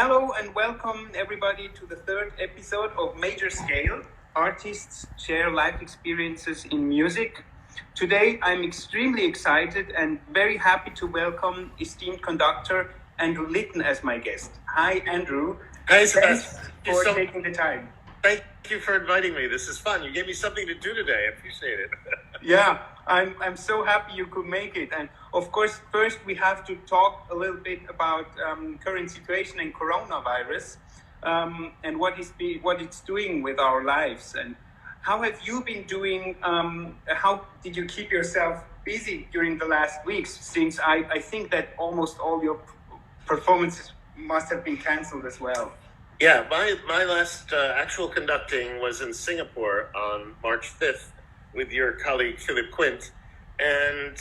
Hello and welcome everybody to the third episode of Major Scale, Artists Share Life Experiences in Music. Today I'm extremely excited and very happy to welcome esteemed conductor Andrew Litton as my guest. Hi Andrew. Hi Sebastian. Thanks for taking the time. Thank you for inviting me. This is fun. You gave me something to do today. I appreciate it. Yeah, I'm so happy you could make it. And of course, first we have to talk a little bit about current situation in coronavirus and what it's doing with our lives. And how have you been doing? How did you keep yourself busy during the last weeks? Since I think that almost all your performances must have been canceled as well. Yeah, my last actual conducting was in Singapore on March 5th with your colleague Philip Quint, and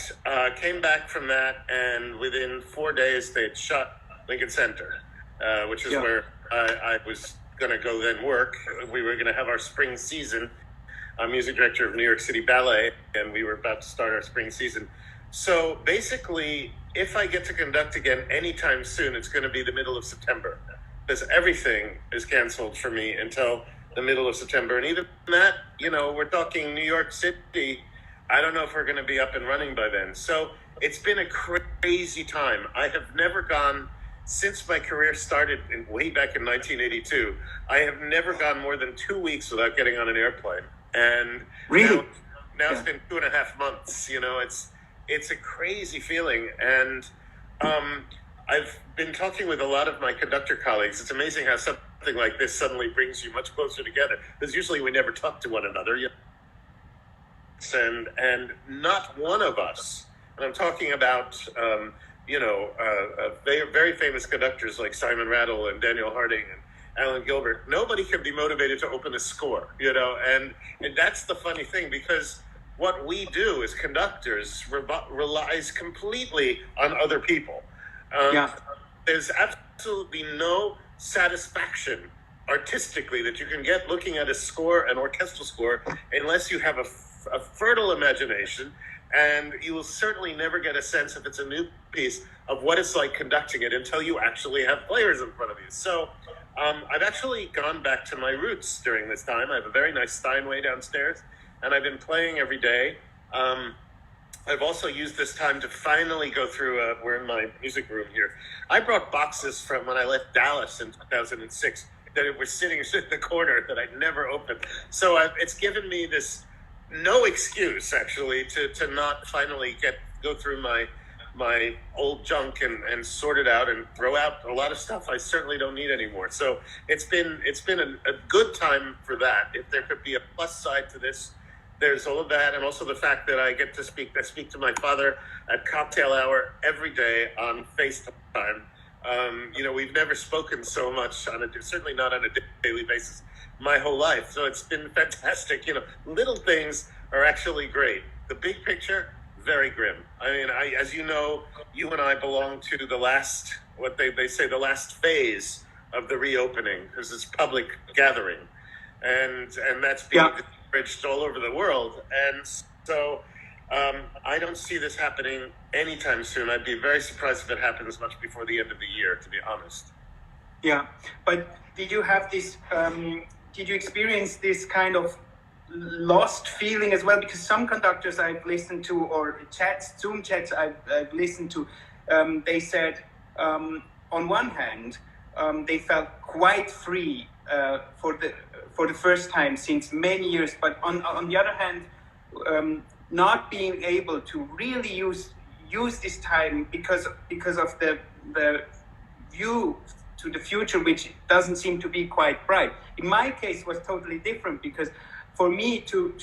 came back from that, and within 4 days they had shut Lincoln Center, which is where I was going to go then work. We were going to have our spring season. I'm music director of New York City Ballet, and we were about to start our spring season. So basically, if I get to conduct again anytime soon, it's going to be the middle of September, because everything is canceled for me until the middle of September. And even that, we're talking New York City. I don't know if we're going to be up and running by then. So it's been a crazy time. I have never gone, since my career started way back in 1982, I have never gone more than 2 weeks without getting on an airplane. And really? now it's been 2.5 months. It's a crazy feeling. And I've been talking with a lot of my conductor colleagues. It's amazing how something like this suddenly brings you much closer together, because usually we never talk to one another. And not one of us, and I'm talking about very famous conductors like Simon Rattle and Daniel Harding and Alan Gilbert. Nobody can be motivated to open a score, and that's the funny thing, because what we do as conductors relies completely on other people. There's absolutely no satisfaction artistically that you can get looking at a score, an orchestral score, unless you have a fertile imagination, and you will certainly never get a sense, if it's a new piece, of what it's like conducting it until you actually have players in front of you. So I've actually gone back to my roots during this time. I have a very nice Steinway downstairs, and I've been playing every day. I've also used this time to finally go through, we're in my music room here. I brought boxes from when I left Dallas in 2006 that were sitting in the corner that I'd never opened. So it's given me this no excuse, actually, to not finally go through my old junk and sort it out and throw out a lot of stuff I certainly don't need anymore. So it's been a good time for that. If there could be a plus side to this, there's all of that, and also the fact that I get to speak to my father at cocktail hour every day on FaceTime. We've never spoken so much certainly not on a daily basis my whole life. So it's been fantastic. Little things are actually great. The big picture, very grim. I mean, as you know, you and I belong to the last, what they say, the last phase of the reopening, because it's public gathering, and that's being discouraged all over the world. And so I don't see this happening anytime soon. I'd be very surprised if it happens much before the end of the year, to be honest. Yeah, but did you have this? Did you experience this kind of lost feeling as well? Because some conductors I've listened to, or Zoom chats I've listened to, they said on one hand they felt quite free for the first time since many years, but on the other hand, not being able to really use this time because of the view to the future, which doesn't seem to be quite bright. In my case, was totally different, because for me to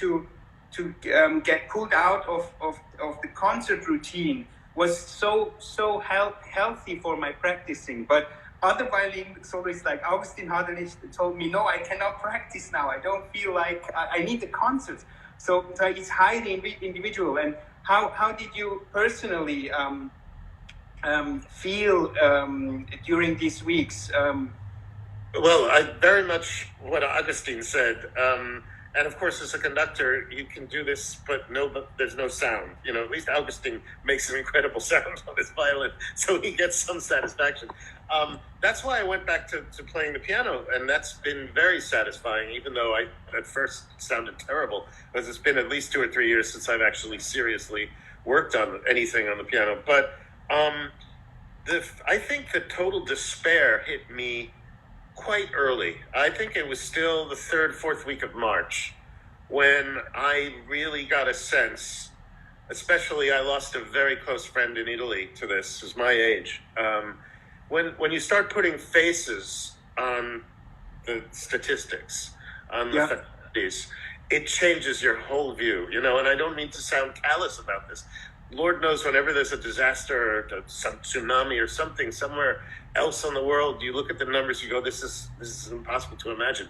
get pulled out of the concert routine was so healthy for my practicing. But other violin soloists like Augustin Haderlich told me, no, I cannot practice now. I don't feel like I need the concerts. So it's highly individual. And how did you personally feel during these weeks? Well, I very much what Augustine said, And of course, as a conductor, you can do this, but there's no sound. You know, at least Augustin makes an incredible sound on his violin, so he gets some satisfaction. That's why I went back to playing the piano, and that's been very satisfying, even though I at first sounded terrible, because it's been at least 2 or 3 years since I've actually seriously worked on anything on the piano. But I think the total despair hit me quite early. I think it was still the 3rd, 4th week of March when I really got a sense, especially I lost a very close friend in Italy to this, who's my age. When you start putting faces on the statistics, on the fatalities, it changes your whole view, you know, and I don't mean to sound callous about this. Lord knows whenever there's a disaster or some tsunami or something somewhere else in the world, you look at the numbers, you go, this is impossible to imagine.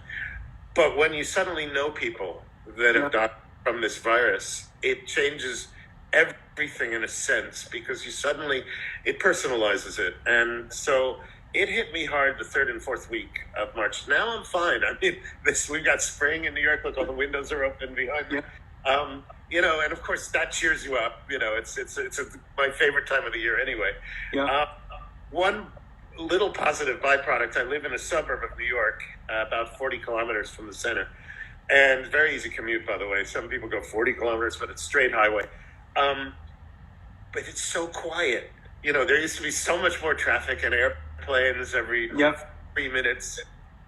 But when you suddenly know people that have died from this virus, it changes everything in a sense, because it personalizes it. And so it hit me hard the 3rd and 4th week of March. Now I'm fine. I mean, we got spring in New York, look, all the windows are open behind me. You know, and of course that cheers you up. You know, it's my favorite time of the year anyway. One little positive byproduct: I live in a suburb of New York, about 40 kilometers from the center, and very easy commute, by the way. Some people go 40 kilometers, but it's straight highway. But it's so quiet. You know, there used to be so much more traffic and airplanes every 3 minutes.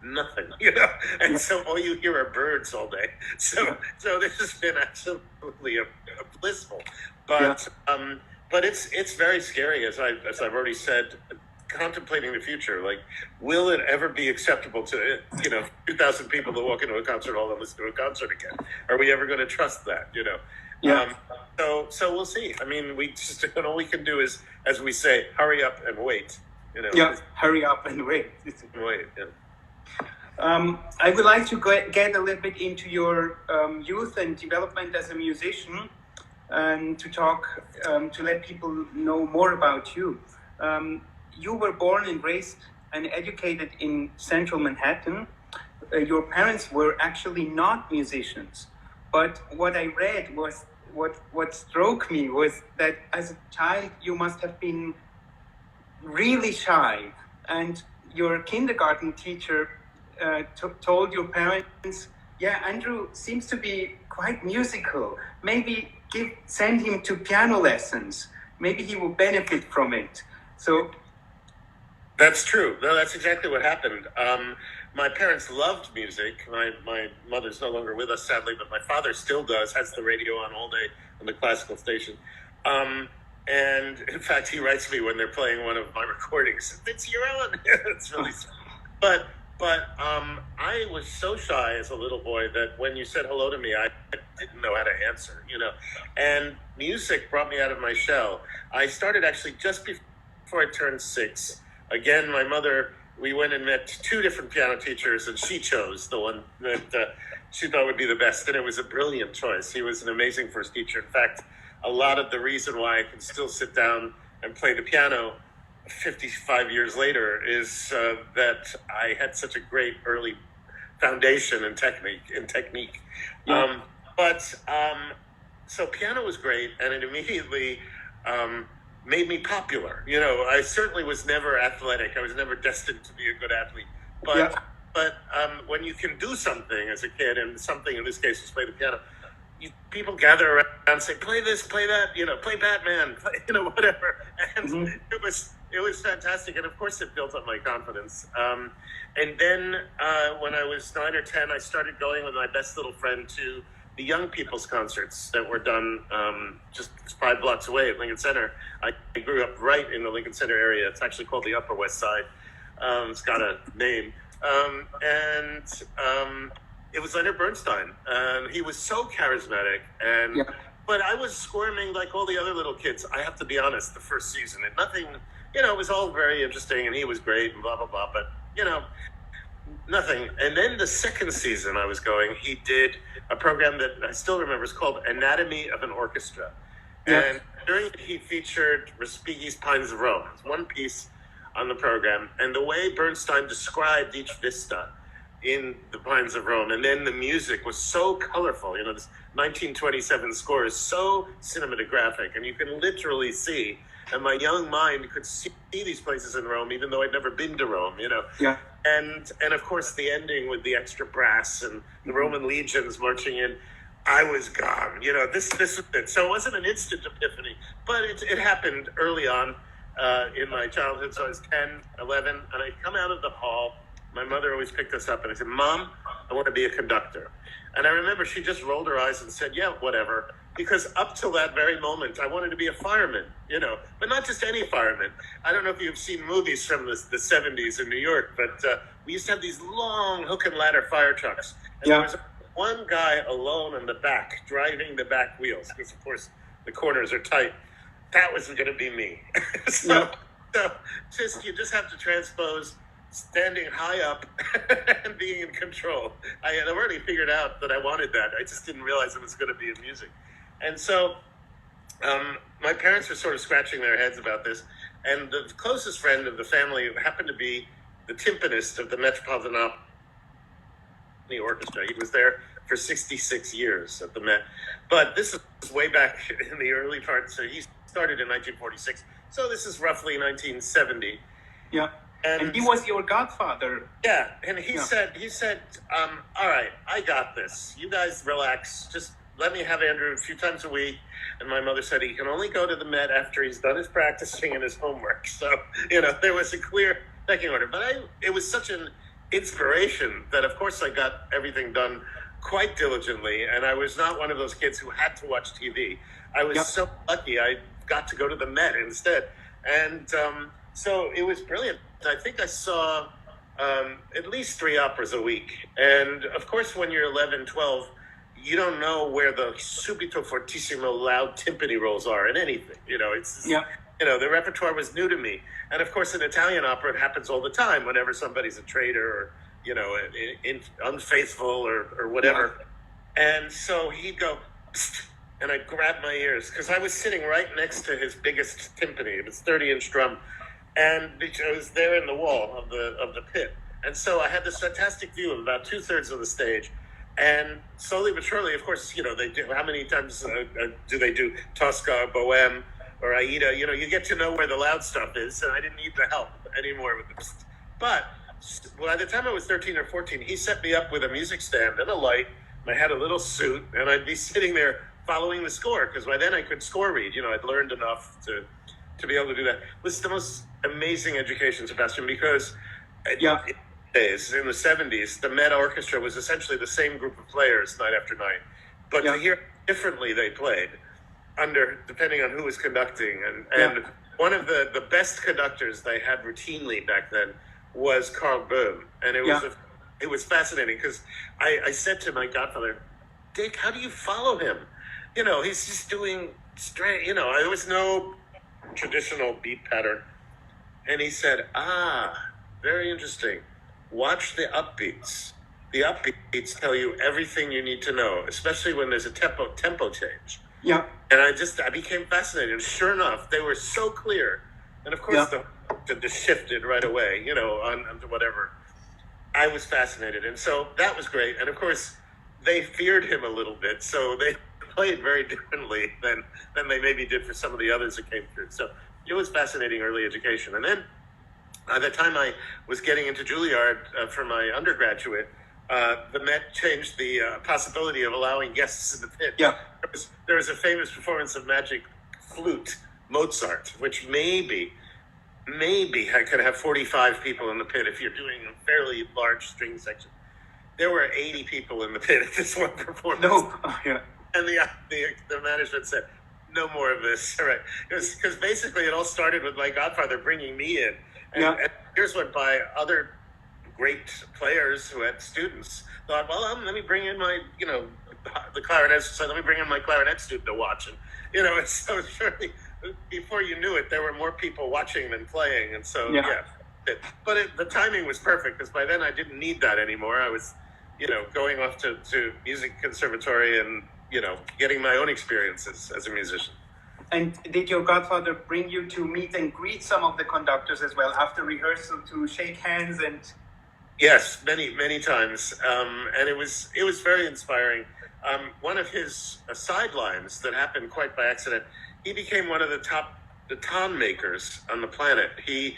Nothing, you know, and so all you hear are birds all day. So this has been absolutely a blissful, but it's very scary, as I've already said. Contemplating the future, like, will it ever be acceptable to 2,000 people to walk into a concert hall and listen to a concert again? Are we ever going to trust that? You know, so we'll see. I mean, all we can do is, as we say, hurry up and wait. You know, hurry up and wait. Wait. Yeah. I would like to get a little bit into your youth and development as a musician, and to talk, to let people know more about you. You were born and raised and educated in central Manhattan. Your parents were actually not musicians, but what I read was, what struck me was that as a child you must have been really shy, and your kindergarten teacher told your parents, Andrew seems to be quite musical. Maybe send him to piano lessons. Maybe he will benefit from it. So that's true. No, that's exactly what happened. My parents loved music. My mother's no longer with us, sadly, but my father still does, has the radio on all day on the classical station. And in fact, he writes me when they're playing one of my recordings, "It's your own." It's really sweet. But I was so shy as a little boy that when you said hello to me, I didn't know how to answer, you know. And music brought me out of my shell. I started actually just before I turned 6. Again, my mother, we went and met 2 different piano teachers, and she chose the one that she thought would be the best, and it was a brilliant choice. He was an amazing first teacher. In fact, a lot of the reason why I can still sit down and play the piano 55 years later is that I had such a great early foundation in technique. So piano was great, and it immediately made me popular. You know, I certainly was never athletic. I was never destined to be a good athlete. But when you can do something as a kid, and something in this case was play the piano, people gather around and say, play this, play that, you know, play Batman, play, you know, whatever. And it was fantastic. And of course it built up my confidence. And then when I was 9 or 10, I started going with my best little friend to the young people's concerts that were done just 5 blocks away at Lincoln Center. I grew up right in the Lincoln Center area. It's actually called the Upper West Side. It's got a name. It was Leonard Bernstein. He was so charismatic, but I was squirming like all the other little kids. I have to be honest, the first season, and nothing, you know, it was all very interesting, and he was great, and blah, blah, blah, but, you know, nothing. And then the second season I was going, he did a program that I still remember. It's called Anatomy of an Orchestra. And during it, he featured Respighi's Pines of Rome. It's one piece on the program. And the way Bernstein described each vista in the Pines of Rome. And then the music was so colorful. You know, this 1927 score is so cinematographic, and you can literally see, and my young mind could see these places in Rome, even though I'd never been to Rome, you know. Yeah. And of course the ending with the extra brass and the Roman legions marching in, I was gone. You know, this was it. So it wasn't an instant epiphany, but it happened early on in my childhood. So I was 10, 11, and I come out of the hall. My mother always picked us up, and I said, "Mom, I want to be a conductor." And I remember she just rolled her eyes and said, "Yeah, whatever." Because up till that very moment, I wanted to be a fireman, you know, but not just any fireman. I don't know if you've seen movies from the 70s in New York, but we used to have these long hook and ladder fire trucks. And there was one guy alone in the back, driving the back wheels, because, of course, the corners are tight. That wasn't going to be me. So you just have to transpose standing high up and being in control. I had already figured out that I wanted that. I just didn't realize it was going to be in music. And so my parents were sort of scratching their heads about this. And the closest friend of the family happened to be the timpanist of the Metropolitan Opera Orchestra. He was there for 66 years at the Met. But this is way back in the early part. So he started in 1946. So this is roughly 1970. Yeah. And he was your godfather. Yeah, and he said, all right, I got this. You guys relax. Just let me have Andrew a few times a week. And my mother said he can only go to the Met after he's done his practicing and his homework. So, you know, there was a clear pecking order. But it was such an inspiration that, of course, I got everything done quite diligently. And I was not one of those kids who had to watch TV. I was so lucky I got to go to the Met instead. And so it was brilliant. I think I saw at least 3 operas a week. And, of course, when you're 11, 12, you don't know where the subito fortissimo loud timpani rolls are in anything. You know, it's you know, the repertoire was new to me. And, of course, in Italian opera, it happens all the time whenever somebody's a traitor or, you know, unfaithful or whatever. Yeah. And so he'd go, psst, and I'd grab my ears because I was sitting right next to his biggest timpani. It was 30-inch drum. And it was there in the wall of the pit. And so I had this fantastic view of about 2/3 of the stage. And slowly but surely, of course, you know, they do. How many times do they do Tosca, Bohème, or Aida? You know, you get to know where the loud stuff is, and I didn't need the help anymore with this. But by the time I was 13 or 14, he set me up with a music stand and a light. And I had a little suit, and I'd be sitting there following the score, because by then I could score read. You know, I'd learned enough to be able to do that. It was the most amazing education, Sebastian, because in the 70s, the Met Orchestra was essentially the same group of players night after night. But to hear differently they played, depending on who was conducting. And one of the best conductors they had routinely back then was Carl Böhm. And it was fascinating, because I said to my godfather, Dick, how do you follow him? You know, he's just doing straight, you know, there was no traditional beat pattern. And he said, very interesting. Watch the upbeats. The upbeats tell you everything you need to know, especially when there's a tempo change. Yeah. And I became fascinated. And sure enough, they were so clear. And of course, the just shifted right away, you know, on whatever. I was fascinated. And so that was great. And of course, they feared him a little bit. So they played very differently than they maybe did for some of the others that came through. So it was fascinating early education. And then by the time I was getting into Juilliard for my undergraduate, the Met changed the possibility of allowing guests in the pit. Yeah. There was a famous performance of Magic Flute, Mozart, which maybe I could have 45 people in the pit if you're doing a fairly large string section. There were 80 people in the pit at this one performance. No, And the management said, no more of this. All right. Because basically it all started with my godfather bringing me in. And years went by, other great players who had students thought, well, let me bring in my, you know, the clarinet. So let me bring in my clarinet student to watch. And, you know, so surely before you knew it, there were more people watching than playing. And so, the timing was perfect, because by then I didn't need that anymore. I was, you know, going off to music conservatory and, you know, getting my own experiences as a musician. And did your godfather bring you to meet and greet some of the conductors as well after rehearsal, to shake hands and Yes, many times, and it was very inspiring. One of his sidelines that happened quite by accident, he became one of the top baton makers on the planet. He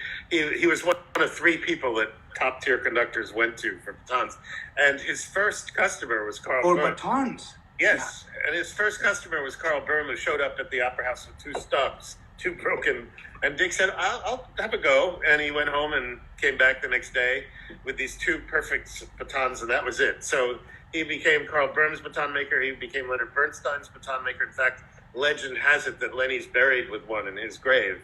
was one of three people that top tier conductors went to for batons, and his first customer was Carl. Or Böhm. batons. Yes, and his first customer was Carl Böhm, who showed up at the Opera House with two stubs, two broken. And Dick said, I'll have a go. And he went home and came back the next day with these two perfect batons, and that was it. So he became Carl Böhm's baton maker. He became Leonard Bernstein's baton maker. In fact, legend has it that Lenny's buried with one in his grave.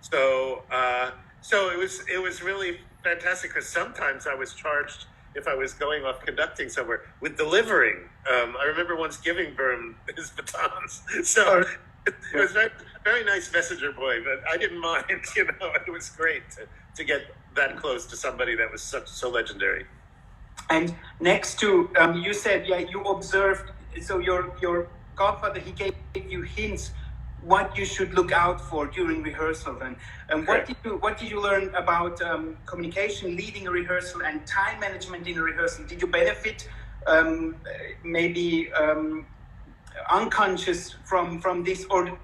So it was really fantastic, because sometimes I was charged, if I was going off conducting somewhere, with delivering. I remember once giving Böhm his batons. So it was very nice messenger boy, but I didn't mind. You know, it was great to get that close to somebody that was so legendary. And next to, you said, you observed, so your godfather, he gave you hints what you should look out for during rehearsal. And what did you learn about communication, leading a rehearsal, and time management in a rehearsal? Did you benefit maybe unconscious from this, or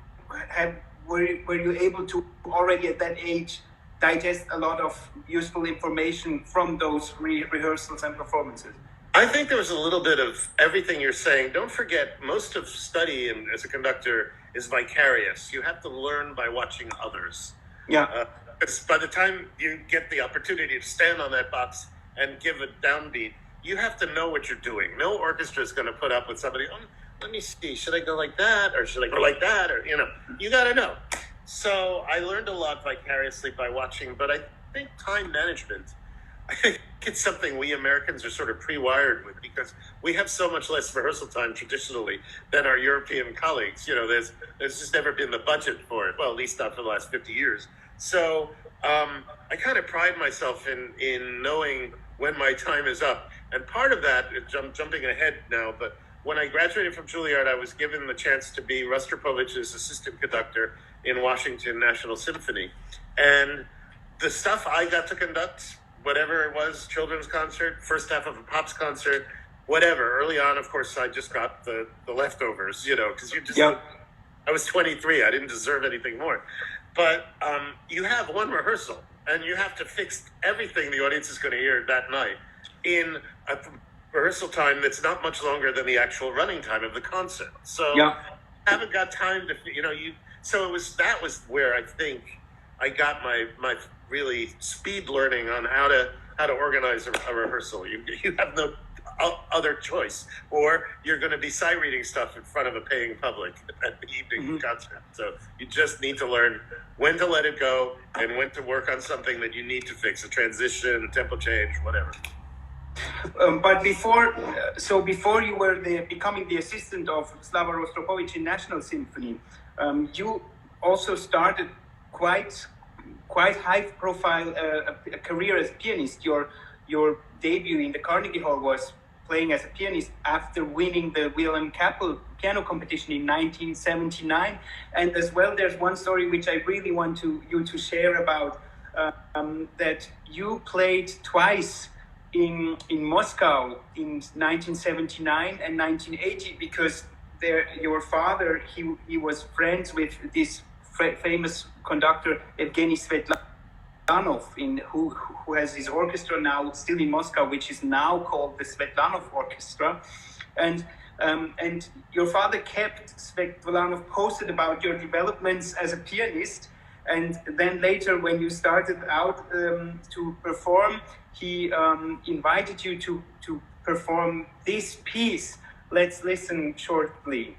were you able to already at that age digest a lot of useful information from those rehearsals and performances? I think there was a little bit of everything you're saying. Don't forget, most of study as a conductor is vicarious. You have to learn by watching others. Yeah. By the time you get the opportunity to stand on that box and give a downbeat, you have to know what you're doing. No orchestra is going to put up with somebody, let me see, should I go like that, or should I go like that? Or, you got to know. So I learned a lot vicariously by watching, but I think time management, I think it's something we Americans are sort of pre-wired with, because we have so much less rehearsal time traditionally than our European colleagues. There's just never been the budget for it. Well, at least not for the last 50 years. So I kind of pride myself in knowing when my time is up. And part of that, I'm jumping ahead now, but when I graduated from Juilliard, I was given the chance to be Rostropovich's assistant conductor in Washington National Symphony. And the stuff I got to conduct, whatever it was, children's concert, first half of a Pops concert, whatever. Early on, of course, I just got the leftovers, because I was 23. I didn't deserve anything more. But you have one rehearsal, and you have to fix everything the audience is going to hear that night in a rehearsal time that's not much longer than the actual running time of the concert. So I haven't got time to, so that was where I think I got my really speed learning on how to organize a rehearsal. You have no other choice, or you're going to be sight reading stuff in front of a paying public at the evening concert. So you just need to learn when to let it go and when to work on something that you need to fix, a transition, a tempo change, whatever. But before you were becoming the assistant of Slava Rostropovich in National Symphony, you also started quite high-profile a career as a pianist. Your debut in the Carnegie Hall was playing as a pianist after winning the Wilhelm Kappel piano competition in 1979. And as well, there's one story which I really want you to share about, that you played twice in Moscow in 1979 and 1980, because your father, he was friends with this famous conductor Evgeny Svetlanov, who has his orchestra now still in Moscow, which is now called the Svetlanov Orchestra, and your father kept Svetlanov posted about your developments as a pianist. And then later, when you started out to perform, he invited you to perform this piece. Let's listen shortly.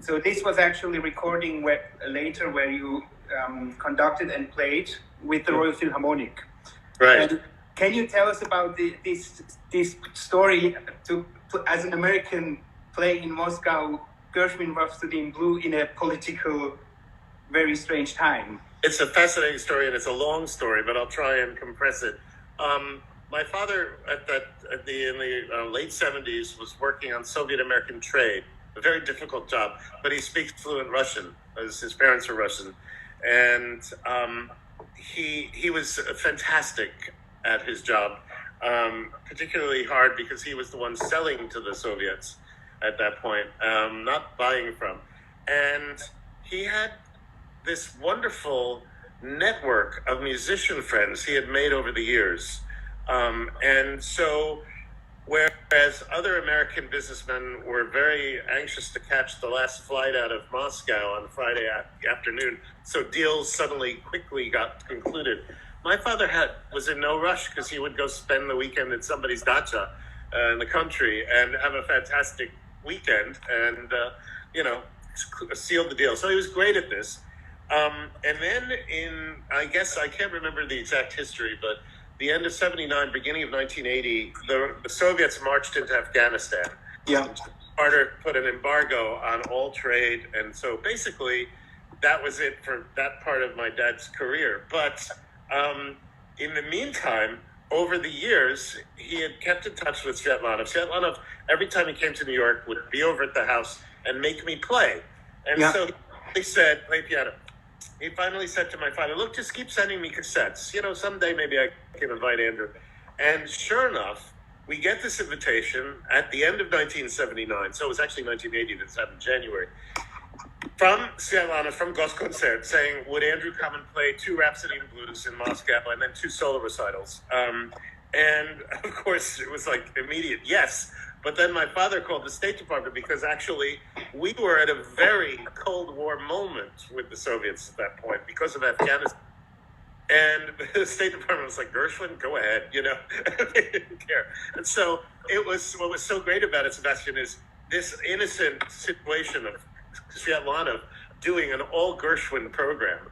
So this was actually recording later where you conducted and played with the Royal Philharmonic. Right. And can you tell us about this story as an American playing in Moscow, Gershwin Rhapsody in Blue in a political, very strange time? It's a fascinating story, and it's a long story, but I'll try and compress it. My father, in the late 70s, was working on Soviet-American trade, a very difficult job, but he speaks fluent Russian, as his parents are Russian. And he was fantastic at his job, particularly hard because he was the one selling to the Soviets at that point, not buying from. And he had this wonderful network of musician friends he had made over the years. And so, whereas other American businessmen were very anxious to catch the last flight out of Moscow on Friday afternoon, so deals suddenly quickly got concluded. My father was in no rush because he would go spend the weekend at somebody's dacha in the country and have a fantastic weekend and, seal the deal. So he was great at this. And then I guess I can't remember the exact history, but the end of 79, beginning of 1980, the Soviets marched into Afghanistan. Yeah. Carter put an embargo on all trade. And so basically that was it for that part of my dad's career. But in the meantime, over the years, he had kept in touch with Sviatlanov. Sviatlanov, every time he came to New York, would be over at the house and make me play. And so he said, play piano. He finally said to my father, look, just keep sending me cassettes. Someday maybe I can invite Andrew. And sure enough, we get this invitation at the end of 1979. So it was actually 1980 that happened in January. From Sviatlanov, from Goskoncert, saying, would Andrew come and play 2 Rhapsody in Blues in Moscow and then 2 solo recitals? And of course, it was like immediate yes. But then my father called the State Department because actually we were at a very Cold War moment with the Soviets at that point because of Afghanistan. And the State Department was like, Gershwin, go ahead, they didn't care. And so what was so great about it, Sebastian, is this innocent situation of Sviatlanov doing an all Gershwin program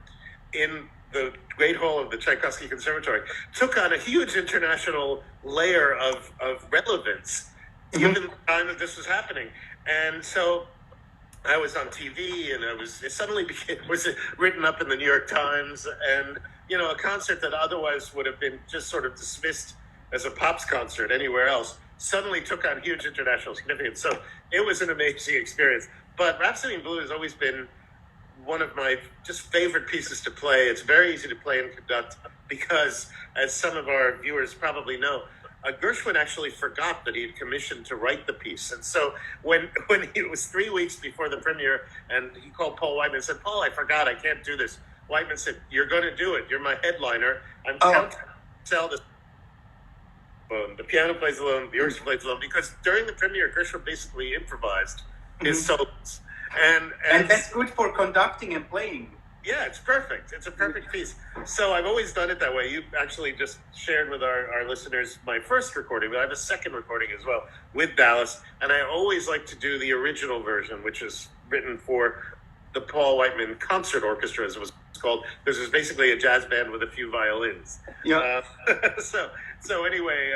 in the Great Hall of the Tchaikovsky Conservatory took on a huge international layer of relevance given the time that this was happening. And so I was on TV and it suddenly was written up in the New York Times, and a concert that otherwise would have been just sort of dismissed as a pops concert anywhere else suddenly took on huge international significance. So it was an amazing experience. But Rhapsody in Blue has always been one of my just favorite pieces to play. It's very easy to play and conduct because, as some of our viewers probably know, Gershwin actually forgot that he had commissioned to write the piece. And so when it was 3 weeks before the premiere and he called Paul Whiteman and said, Paul, I forgot, I can't do this. Whiteman said, you're going to do it. You're my headliner. I'm counting to sell this. The piano plays alone, the orchestra plays alone, because during the premiere, Gershwin basically improvised his solos. And that's good for conducting and playing. Yeah, it's perfect. It's a perfect piece. So I've always done it that way. You actually just shared with our listeners my first recording, but I have a second recording as well with Dallas. And I always like to do the original version, which is written for the Paul Whiteman Concert Orchestra, as it was called. This is basically a jazz band with a few violins. Yeah. So anyway,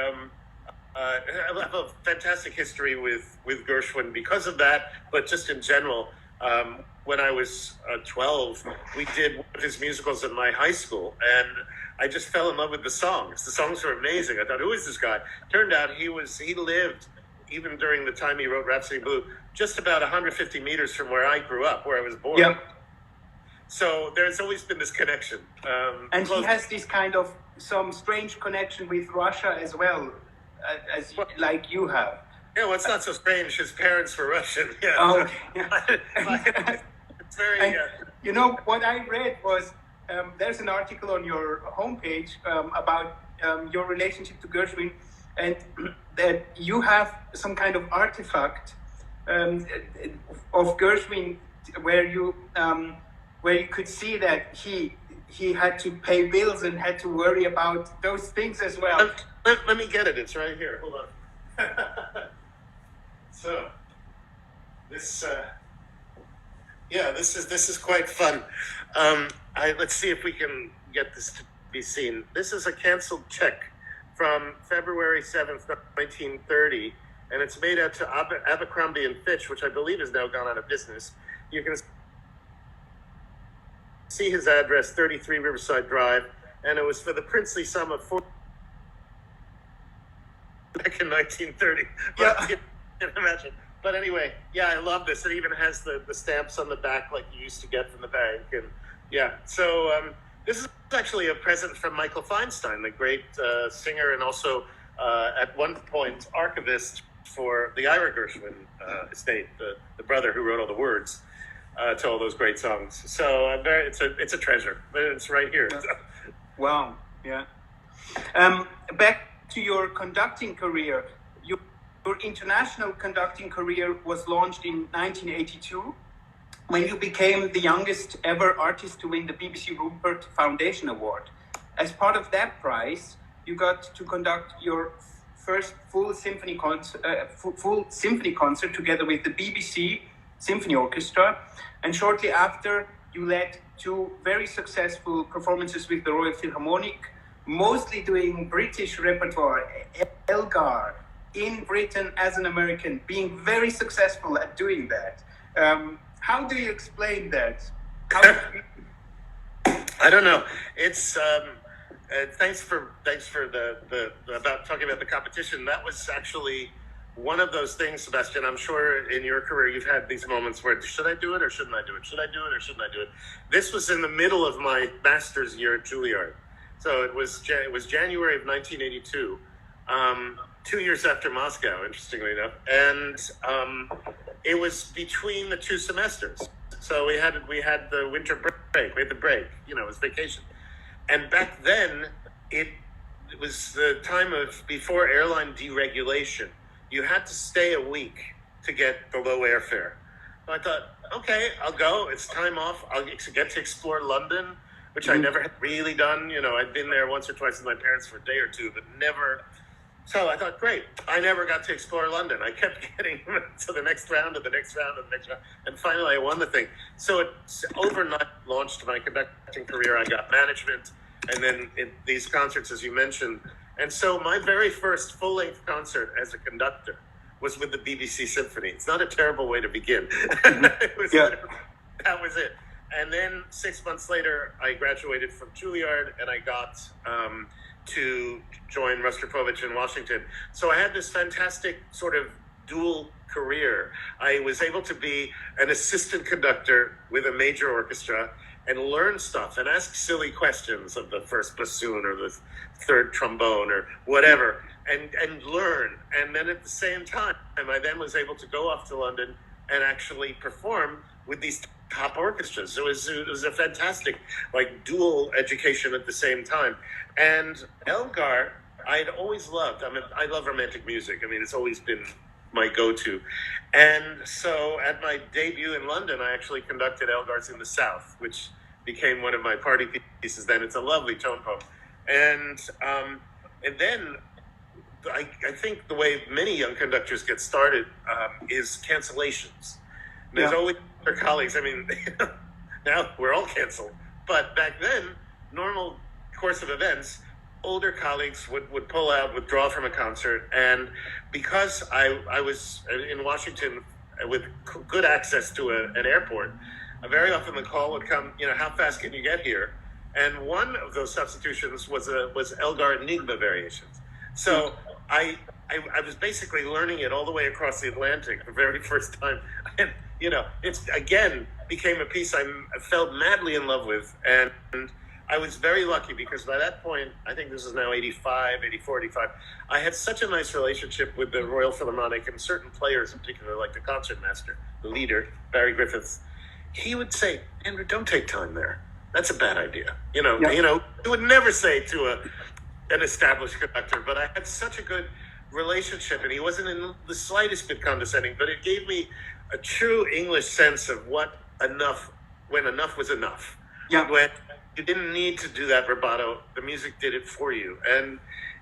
I have a fantastic history with Gershwin because of that, but just in general. When I was 12, we did one of his musicals at my high school, and I just fell in love with the songs. The songs were amazing. I thought, who is this guy? Turned out he lived, even during the time he wrote Rhapsody in Blue, just about 150 meters from where I grew up, where I was born. Yeah. So there's always been this connection. And he has this kind of some strange connection with Russia as well, like you have. Yeah, well, it's not so strange. His parents were Russian. Yeah. Oh, it's very. What I read was there's an article on your homepage about your relationship to Gershwin, and that you have some kind of artifact of Gershwin where you could see that he had to pay bills and had to worry about those things as well. Let me get it. It's right here. Hold on. So, this Yeah, this is quite fun. Let's see if we can get this to be seen. This is a canceled check from February 7th, 1930, and it's made out to Abercrombie and Fitch, which I believe has now gone out of business. You can see his address, 33 Riverside Drive, and it was for the princely sum of $4 back in 1930. Yeah. You can imagine. But anyway, yeah, I love this. It even has the stamps on the back like you used to get from the bank. And yeah, so this is actually a present from Michael Feinstein, the great singer and also at one point archivist for the Ira Gershwin estate, the brother who wrote all the words to all those great songs. So it's a treasure. It's right here. Yeah. Wow, yeah. Back to your conducting career. Your international conducting career was launched in 1982 when you became the youngest ever artist to win the BBC Rupert Foundation Award. As part of that prize, you got to conduct your first full symphony concert together with the BBC Symphony Orchestra, and shortly after, you led two very successful performances with the Royal Philharmonic, mostly doing British repertoire, Elgar, in Britain as an American, being very successful at doing that. How do you explain that? I don't know. It's thanks for the about talking about the competition. That was actually one of those things, Sebastian. I'm sure in your career you've had these moments where should I do it or shouldn't I do it? Should I do it or shouldn't I do it? This was in the middle of my master's year at Juilliard, so it was January of 1982. 2 years after Moscow, interestingly enough, and it was between the two semesters. So we had the winter break, we had the break, it was vacation. And back then, it was the time of before airline deregulation. You had to stay a week to get the low airfare. So I thought, okay, I'll go. It's time off. I'll get to explore London, which I never had really done. I'd been there once or twice with my parents for a day or two, but never. So I thought, great. I never got to explore London. I kept getting to the next round and the next round and the next round. And finally, I won the thing. So it overnight launched my conducting career. I got management and then these concerts, as you mentioned. And so my very first full-length concert as a conductor was with the BBC Symphony. It's not a terrible way to begin. That was it. And then 6 months later, I graduated from Juilliard and I got to join Rostropovich in Washington. So I had this fantastic sort of dual career. I was able to be an assistant conductor with a major orchestra and learn stuff and ask silly questions of the first bassoon or the third trombone or whatever, and learn. And then at the same time, I then was able to go off to London and actually perform with these top orchestras. It was a fantastic, dual education at the same time. And Elgar, I'd always loved. I love romantic music. It's always been my go-to. And so at my debut in London, I actually conducted Elgar's in the South, which became one of my party pieces then. It's a lovely tone poem. And then I think the way many young conductors get started is cancellations. There's always their colleagues. Now we're all canceled. But back then, normal course of events, older colleagues would pull out, withdraw from a concert. And because I was in Washington with good access to an airport, very often the call would come, how fast can you get here? And one of those substitutions was Elgar Enigma variations. So I was basically learning it all the way across the Atlantic the very first time. And, it's again became a piece I fell madly in love with. And I was very lucky because by that point, I think this is now 84, 85, I had such a nice relationship with the Royal Philharmonic and certain players in particular, like the concertmaster, the leader, Barry Griffiths. He would say, Andrew, don't take time there. That's a bad idea. He would never say to an established conductor, but I had such a good relationship and he wasn't in the slightest bit condescending, but it gave me a true English sense of when enough was enough. Yeah. When you didn't need to do that vibrato, the music did it for you. And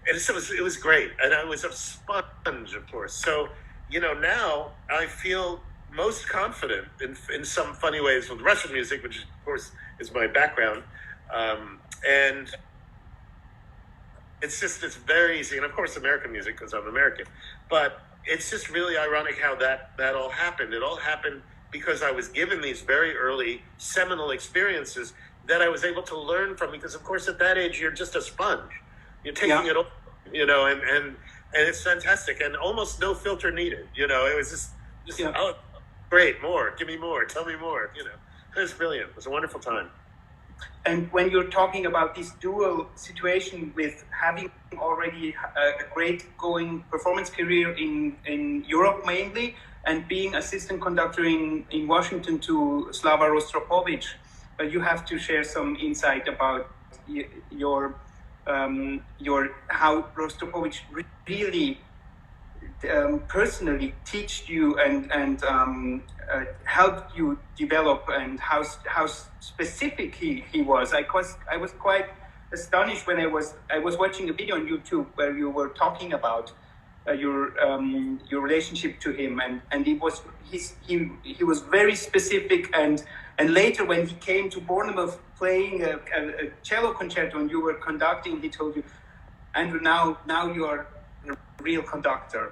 it was great. And I was a sponge, of course. So, now I feel most confident in some funny ways with Russian music, which of course is my background. And it's very easy. And of course, American music, because I'm American. But it's just really ironic how that all happened. It all happened because I was given these very early seminal experiences that I was able to learn from, because of course at that age you're just a sponge. You're taking it all, and it's fantastic, and almost no filter needed. It was just oh, great, more, give me more, tell me more. It was brilliant. It was a wonderful time. And when you're talking about this dual situation with having already a great going performance career in Europe mainly, and being assistant conductor in Washington to Slava Rostropovich, you have to share some insight about your how Rostropovich really personally taught you and helped you develop, and how specific he was. I was quite astonished when I was watching a video on YouTube where you were talking about your relationship to him, and he was very specific, and later when he came to Bournemouth playing a cello concerto and you were conducting, he told you, Andrew, now you are a real conductor.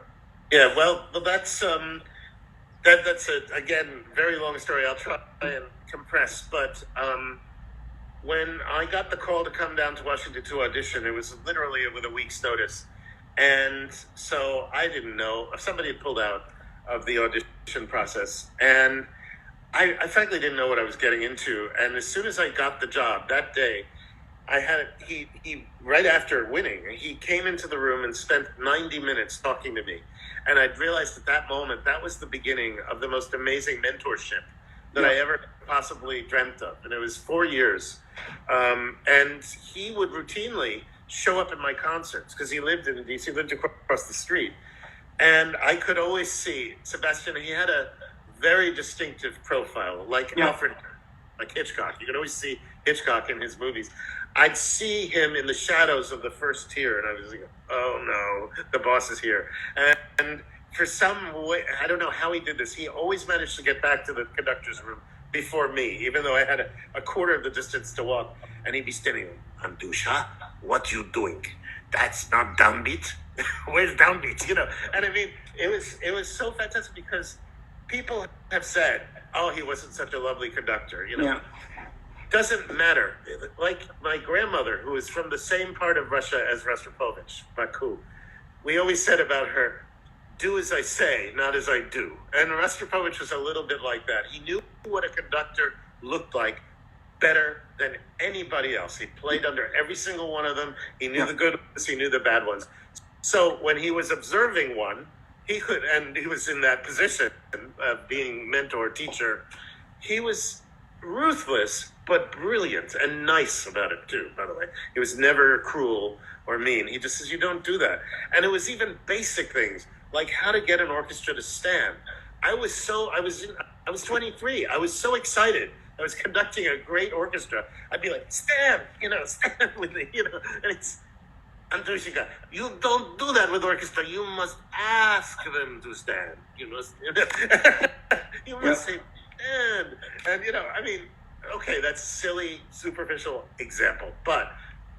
Yeah, well, that's that's again very long story. I'll try and compress, but when I got the call to come down to Washington to audition, it was literally with a week's notice, and so I didn't know if somebody had pulled out of the audition process, and I frankly didn't know what I was getting into. And as soon as I got the job that day, he right after winning, he came into the room and spent 90 minutes talking to me. And I realized at that moment, that was the beginning of the most amazing mentorship that I ever possibly dreamt of. And it was 4 years. And he would routinely show up at my concerts because he lived in DC, lived across the street. And I could always see Sebastian. He had a very distinctive profile, like Alfred, like Hitchcock. You could always see Hitchcock in his movies. I'd see him in the shadows of the first tier, and I was like, oh no, the boss is here. And for some way, I don't know how he did this, he always managed to get back to the conductor's room before me, even though I had a quarter of the distance to walk. And he'd be standing there, Andusha, what you doing? That's not downbeat. Where's downbeat? And I mean, it was so fantastic because people have said, oh, he wasn't such a lovely conductor, Doesn't matter. Like my grandmother, who is from the same part of Russia as Rostropovich, Baku, we always said about her, do as I say, not as I do. And Rostropovich was a little bit like that. He knew what a conductor looked like better than anybody else. He played under every single one of them. He knew the good ones, he knew the bad ones. So when he was observing one, he could, and he was in that position of being mentor, teacher, he was ruthless, but brilliant and nice about it too, by the way. He was never cruel or mean. He just says, you don't do that. And it was even basic things, like how to get an orchestra to stand. I was 23. I was so excited. I was conducting a great orchestra. I'd be like, stand, stand with me, and it's, Andrushika, you don't do that with orchestra. You must ask them to stand. You must say, stand. And, I mean, okay, that's a silly, superficial example, but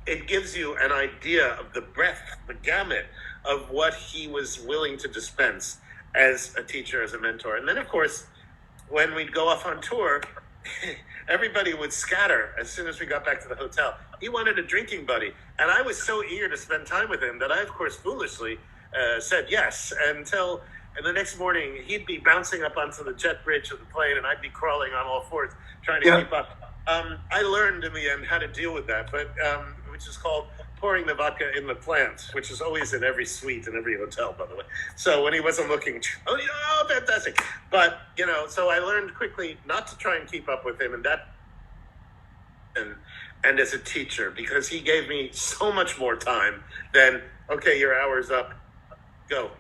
it gives you an idea of the breadth, the gamut of what he was willing to dispense as a teacher, as a mentor. And then, of course, when we'd go off on tour, everybody would scatter as soon as we got back to the hotel. He wanted a drinking buddy, and I was so eager to spend time with him that I, of course, foolishly said yes, until the next morning he'd be bouncing up onto the jet bridge of the plane, and I'd be crawling on all fours trying to keep up. I learned in the end how to deal with that, but which is called pouring the vodka in the plant, which is always in every suite in every hotel, by the way. So when he wasn't looking, fantastic. But, so I learned quickly not to try and keep up with him, and as a teacher, because he gave me so much more time than, okay, your hour's up, go.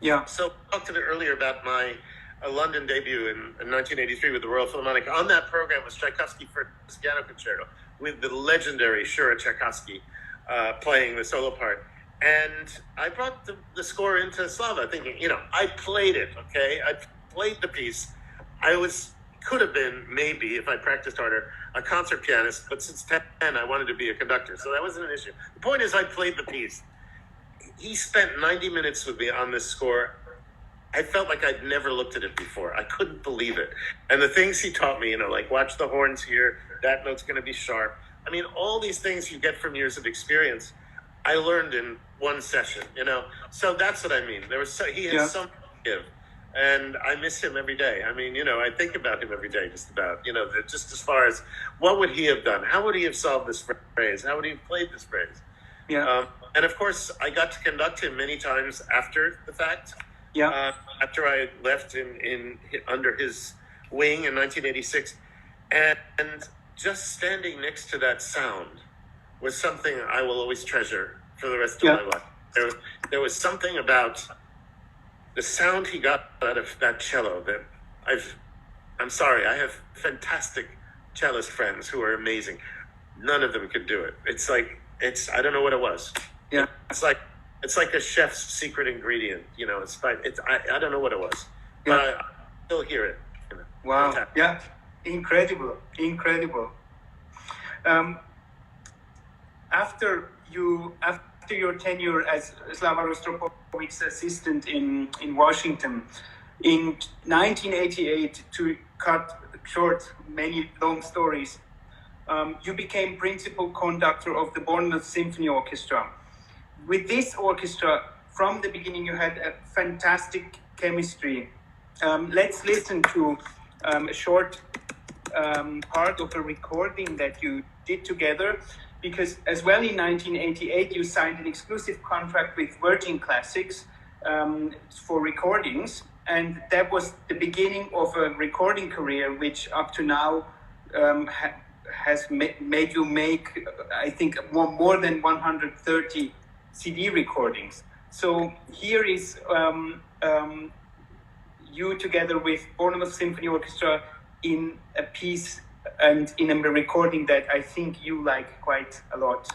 Yeah. So I talked to it earlier about my London debut in 1983 with the Royal Philharmonic. On that program was Tchaikovsky for piano concerto with the legendary Shura Tchaikovsky playing the solo part. And I brought the score into Slava thinking, I played it, okay? I played the piece could have been, maybe, if I practiced harder, a concert pianist, but since 10, I wanted to be a conductor, so that wasn't an issue. The point is, I played the piece. He spent 90 minutes with me on this score. I felt like I'd never looked at it before. I couldn't believe it. And the things he taught me, like watch the horns here, that note's going to be sharp. I mean, all these things you get from years of experience, I learned in one session, So that's what I mean. He had something to give. And I miss him every day. I mean, I think about him every day, just about, just as far as what would he have done? How would he have solved this phrase? How would he have played this phrase? Yeah. And of course, I got to conduct him many times after the fact. Yeah. After I left under his wing in 1986. And just standing next to that sound was something I will always treasure for the rest of my life. There was something about the sound he got out of that cello that I'm sorry, I have fantastic cellist friends who are amazing. None of them could do it. I don't know what it was. Yeah. It's like a chef's secret ingredient, I don't know what it was, but I still hear it. Wow. Fantastic. Yeah. Incredible. After your tenure as Slava Rostropovich's assistant in Washington, in 1988, to cut short many long stories, you became principal conductor of the Bournemouth Symphony Orchestra. With this orchestra, from the beginning, you had a fantastic chemistry. Let's listen to a short part of a recording that you did together, because as well in 1988 you signed an exclusive contract with Virgin Classics for recordings, and that was the beginning of a recording career which up to now has made you make, I think, more than 130 CD recordings. So here is you together with Bournemouth Symphony Orchestra in a piece and in a recording that I think you like quite a lot.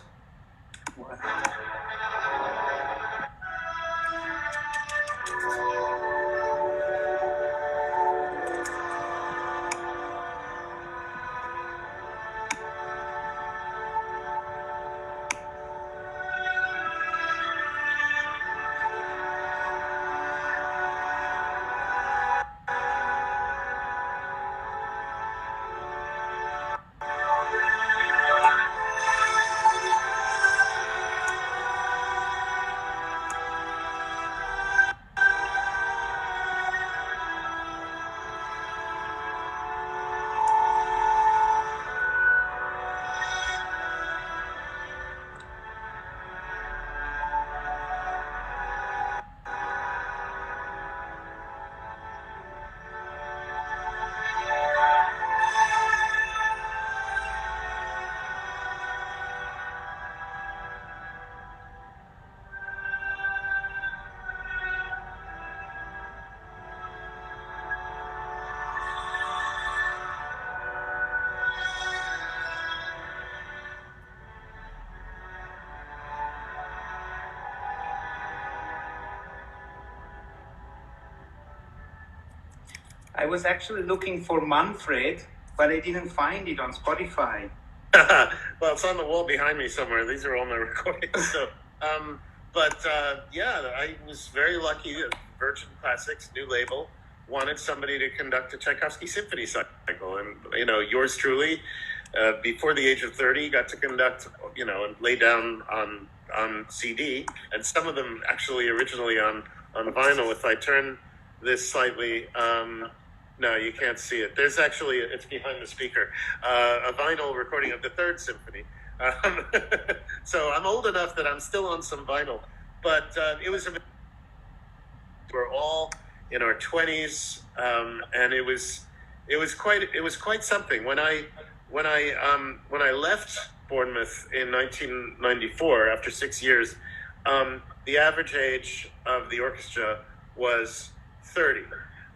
I was actually looking for Manfred, but I didn't find it on Spotify. Well, it's on the wall behind me somewhere. These are all my recordings. So, I was very lucky. Virgin Classics, new label, wanted somebody to conduct a Tchaikovsky symphony cycle, and yours truly, before the age of 30, got to conduct, and lay down on CD, and some of them actually originally on vinyl. If I turn this slightly. No, you can't see it. There's actually, it's behind the speaker, a vinyl recording of the Third Symphony. So I'm old enough that I'm still on some vinyl. But we're all in our 20s, and it was quite something. When I left Bournemouth in 1994, after 6 years, the average age of the orchestra was 30.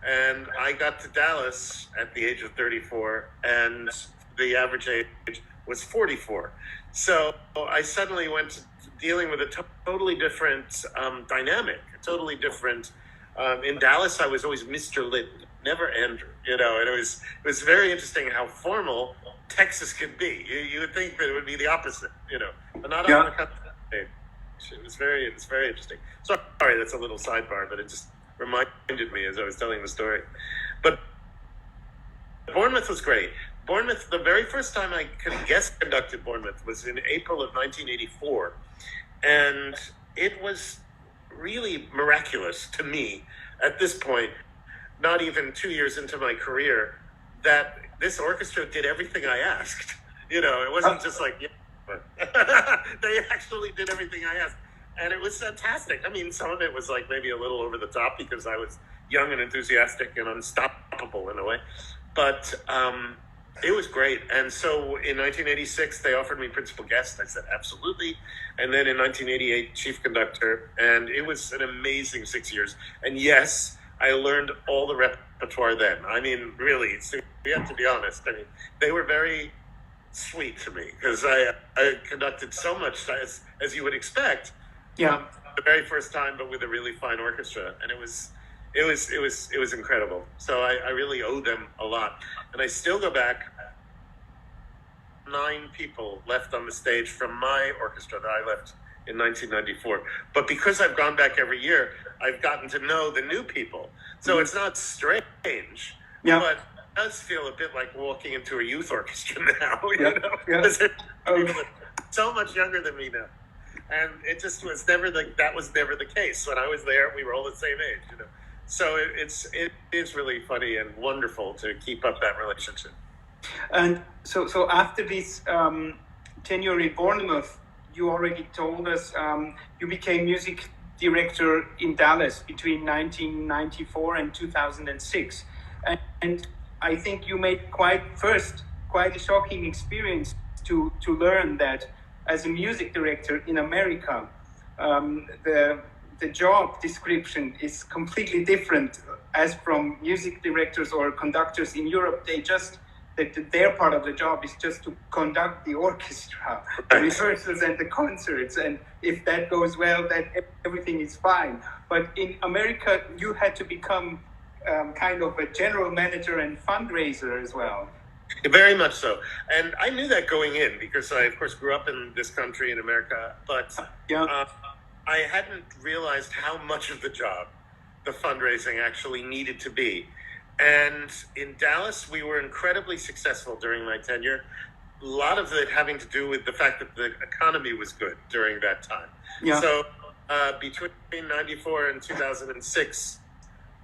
And I got to Dallas at the age of 34, and the average age was 44. So I suddenly went to dealing with a totally different dynamic, totally different. In Dallas, I was always Mr. Litton. never Andrew, you know, and it was very interesting how formal Texas can be. You would think that it would be the opposite, you know, but not on the country stage. It was very interesting. Sorry, that's a little sidebar, but it just reminded me as I was telling the story. But Bournemouth was great. Bournemouth, the very first time I guest conducted Bournemouth was in April of 1984. And it was really miraculous to me at this point, not even 2 years into my career, that this orchestra did everything I asked. You know, it wasn't just like, yeah, but they actually did everything I asked. And it was fantastic. I mean, some of it was like maybe a little over the top because I was young and enthusiastic and unstoppable in a way. But it was great. And so in 1986, they offered me principal guest. I said, absolutely. And then in 1988, chief conductor. And it was an amazing 6 years. And yes, I learned all the repertoire then. I mean, really, we have to be honest. I mean, they were very sweet to me because I conducted so much as you would expect. Yeah. The very first time, but with a really fine orchestra. And it was incredible. So I really owe them a lot. And I still go back. 9 people left on the stage from my orchestra that I left in 1994. But because I've gone back every year, I've gotten to know the new people. So it's not strange, but it does feel a bit like walking into a youth orchestra now, you know? Because so much younger than me now. And it just was never that was never the case. When I was there, we were all the same age, you know? So it is really funny and wonderful to keep up that relationship. And so after this tenure in Bournemouth, you already told us you became music director in Dallas between 1994 and 2006. And I think you made quite a shocking experience to learn that as a music director in America, the job description is completely different as from music directors or conductors in Europe. Their part of the job is just to conduct the orchestra, the rehearsals and the concerts. And if that goes well, then everything is fine. But in America, you had to become kind of a general manager and fundraiser as well. Very much so. And I knew that going in because I, of course, grew up in this country in America. But I hadn't realized how much of the job the fundraising actually needed to be. And in Dallas, we were incredibly successful during my tenure. A lot of it having to do with the fact that the economy was good during that time. Yeah. So between 94 and 2006,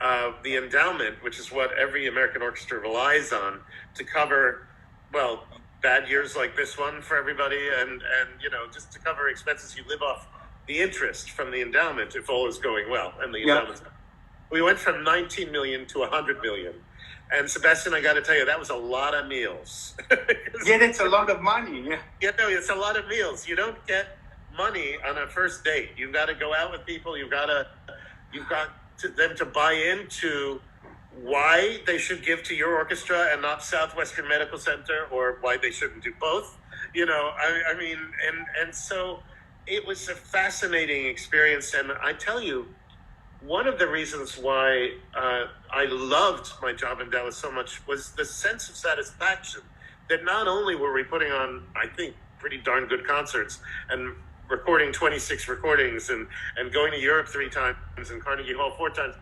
the endowment, which is what every American orchestra relies on to cover, well, bad years like this one for everybody, and you know, just to cover expenses, you live off the interest from the endowment if all is going well. And the endowment. We went from 19 million to 100 million. And Sebastian, I got to tell you, that was a lot of meals. Yeah, that's a lot of money. Yeah, no, it's a lot of meals. You don't get money on a first date. You've got to go out with people. You've got them to buy into why they should give to your orchestra and not Southwestern Medical Center, or why they shouldn't do both. You know, I mean, and so it was a fascinating experience. And I tell you, one of the reasons why I loved my job in Dallas so much was the sense of satisfaction that not only were we putting on, I think, pretty darn good concerts and recording 26 recordings and going to Europe 3 times and Carnegie Hall 4 times,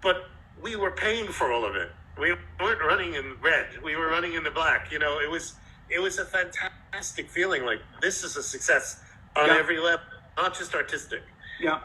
but we were paying for all of it. We weren't running in red. We were running in the black. You know, it was a fantastic feeling. Like, this is a success on every level, not just artistic. Yeah.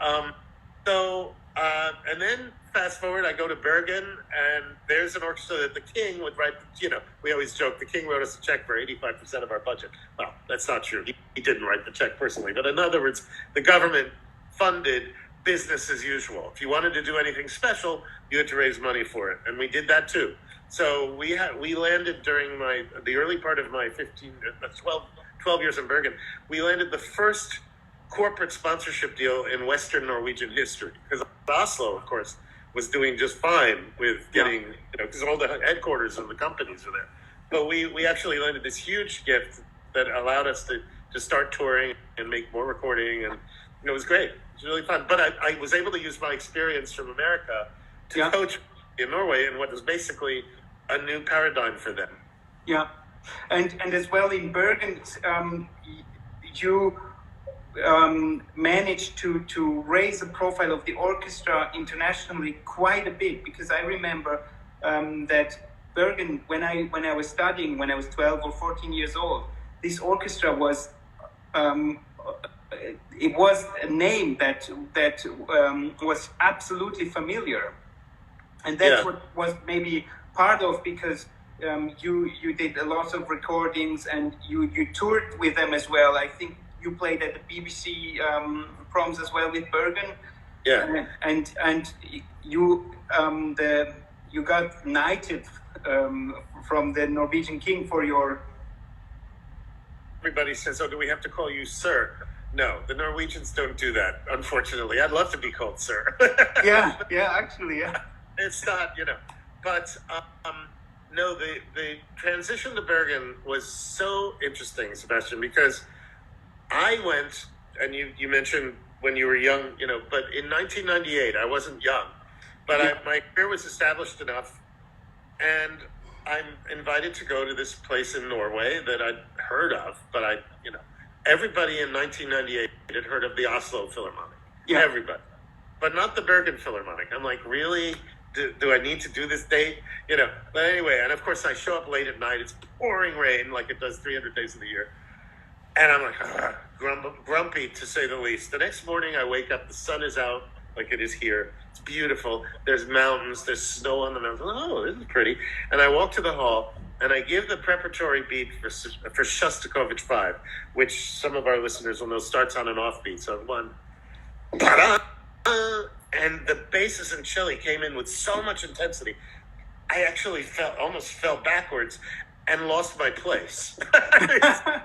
And then fast forward, I go to Bergen, and there's an orchestra that the king would write. You know, we always joke, the king wrote us a check for 85% of our budget. Well, that's not true. He didn't write the check personally. But in other words, the government funded business as usual. If you wanted to do anything special, you had to raise money for it. And we did that too. So we landed during the early part of my 12 years in Bergen, we landed the first corporate sponsorship deal in Western Norwegian history, because Oslo, of course, was doing just fine with getting, you know, because all the headquarters of the companies are there. But we actually landed this huge gift that allowed us to start touring and make more recording, and it was great. It was really fun. But I was able to use my experience from America to coach in Norway in what is basically a new paradigm for them. Yeah, and as well in Bergen, you managed to raise the profile of the orchestra internationally quite a bit, because I remember that Bergen, when I was studying, when I was 12 or 14 years old, this orchestra was it was a name that was absolutely familiar, and that's what was maybe part of, because you did a lot of recordings and you toured with them as well. I think you played at the BBC proms as well with Bergen. Yeah, and you you got knighted from the Norwegian king for your. Everybody says, "Oh, do we have to call you sir?" No, the Norwegians don't do that, unfortunately. I'd love to be called sir. yeah, actually, yeah. It's not, but no, the transition to Bergen was so interesting, Sebastian, because I went, and you mentioned when you were young, but in 1998, I wasn't young, but my career was established enough, and I'm invited to go to this place in Norway that I'd heard of, but everybody in 1998 had heard of the Oslo Philharmonic. Yeah. Everybody. But not the Bergen Philharmonic. I'm like, really? Do I need to do this date? But anyway, and of course I show up late at night. It's pouring rain like it does 300 days of the year. And I'm like, grumpy to say the least. The next morning I wake up, the sun is out like it is here. It's beautiful. There's mountains, there's snow on the mountains. Oh, this is pretty. And I walk to the hall and I give the preparatory beat for Shostakovich 5, which some of our listeners will know starts on an offbeat. So 1, and the basses and cello came in with so much intensity, I actually almost fell backwards and lost my place. I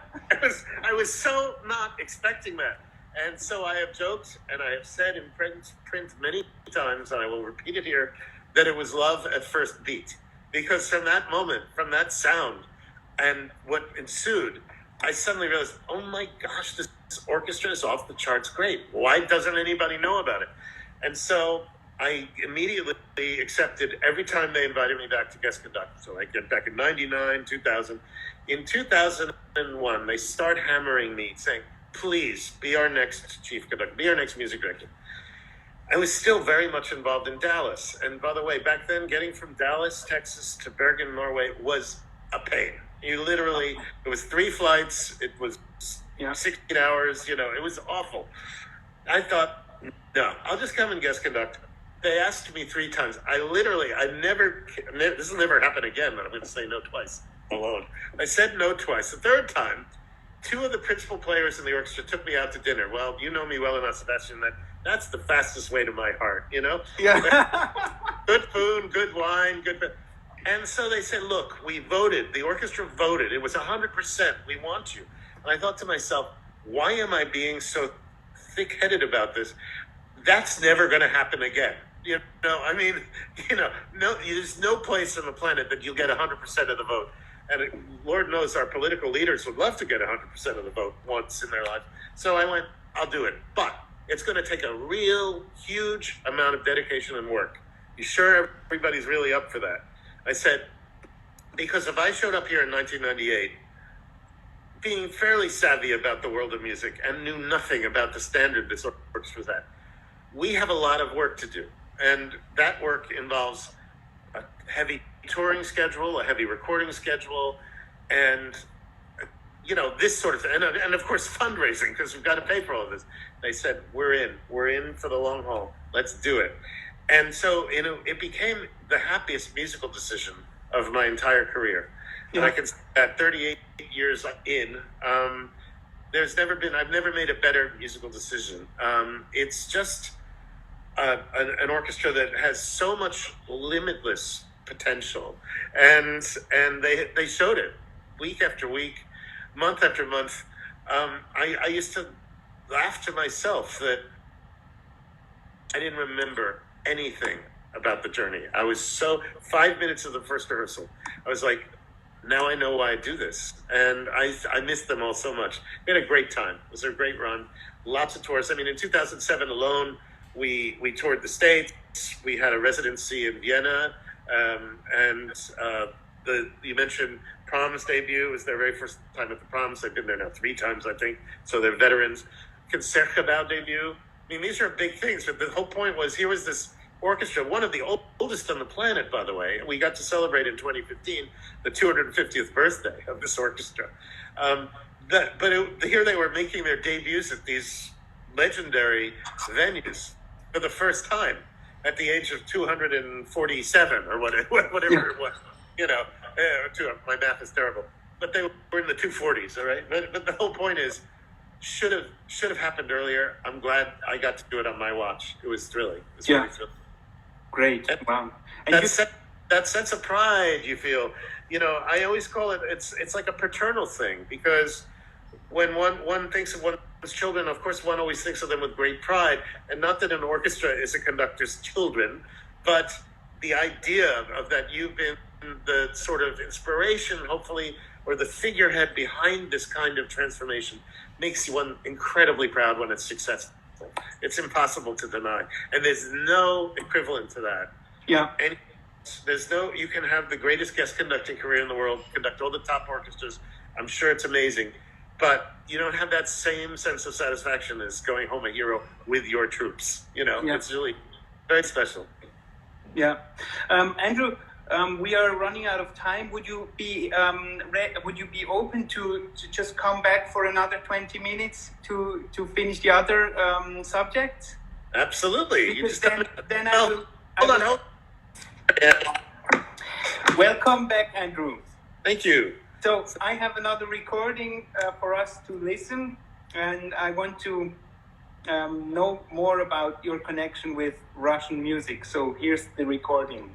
was so not expecting that. And so I have joked, and I have said in print many times, and I will repeat it here, that it was love at first beat. Because from that moment, from that sound, and what ensued, I suddenly realized, oh my gosh, this orchestra is off the charts great. Why doesn't anybody know about it? And so I immediately accepted every time they invited me back to guest conduct. So I get back in 99, 2000. In 2001, they start hammering me, saying, please be our next chief conductor, be our next music director. I was still very much involved in Dallas. And by the way, back then, getting from Dallas, Texas to Bergen, Norway was a pain. It was 3 flights. It was 16 hours. It was awful. I thought, no, I'll just come and guest conduct. They asked me 3 times. This will never happen again, but I'm going to say no twice alone. I said no twice. The 3rd time, 2 of the principal players in the orchestra took me out to dinner. Well, you know me well enough, Sebastian, that's the fastest way to my heart, Yeah. Good food, good wine, And so they said, look, we voted. The orchestra voted. It was 100%. We want you. And I thought to myself, why am I being so thick-headed about this? That's never going to happen again. No, there's no place on the planet that you'll get 100% of the vote. And Lord knows our political leaders would love to get 100% of the vote once in their life. So I went, I'll do it. But it's going to take a real huge amount of dedication and work. You sure everybody's really up for that? I said, because if I showed up here in 1998, being fairly savvy about the world of music and knew nothing about the standard this orchestra was at, we have a lot of work to do. And that work involves a heavy touring schedule, a heavy recording schedule, and, this sort of thing. And of course, fundraising, because we've got to pay for all of this. They said, we're in for the long haul. Let's do it. And so, it became the happiest musical decision of my entire career. Yeah. And I can say that 38 years in, I've never made a better musical decision. It's just an orchestra that has so much limitless potential, and they showed it week after week, month after month. I used to laugh to myself that I didn't remember anything about the journey. I was 5 minutes of the first rehearsal, I was like, now I know why I do this. And I missed them all so much. We had a great time. It was a great run. Lots of tours. I mean, in 2007 alone, we toured the States. we had a residency in Vienna, and you mentioned Prom's debut. It was their very first time at the Proms. They've been there now 3 times, I think, so they're veterans. Concerto debut. I mean, these are big things, but the whole point was here was this orchestra, one of the oldest on the planet, by the way. We got to celebrate in 2015 the 250th birthday of this orchestra. Here they were making their debuts at these legendary venues for the first time at the age of 247 or whatever it was. You know, my math is terrible, but they were in the 240s. All right, but the whole point is, should have happened earlier. I'm glad I got to do it on my watch. It was thrilling. It was really thrilling. Great. And wow. And that sense of pride you feel, you know, I always call it, it's like a paternal thing, because when one thinks of one's children, of course, one always thinks of them with great pride. And not that an orchestra is a conductor's children, but the idea of that you've been the sort of inspiration, hopefully, or the figurehead behind this kind of transformation makes one incredibly proud when it's successful. It's impossible to deny. And there's no equivalent to that. Yeah. And you can have the greatest guest conducting career in the world, conduct all the top orchestras. I'm sure it's amazing. But you don't have that same sense of satisfaction as going home a hero with your troops. You know, It's really very special. Yeah. Andrew, we are running out of time. Would you be open to just come back for another 20 minutes to finish the other subjects? Absolutely. Because then I will. Hold on. Yeah. Welcome back, Andrew. Thank you. So I have another recording for us to listen, and I want to know more about your connection with Russian music. So here's the recording.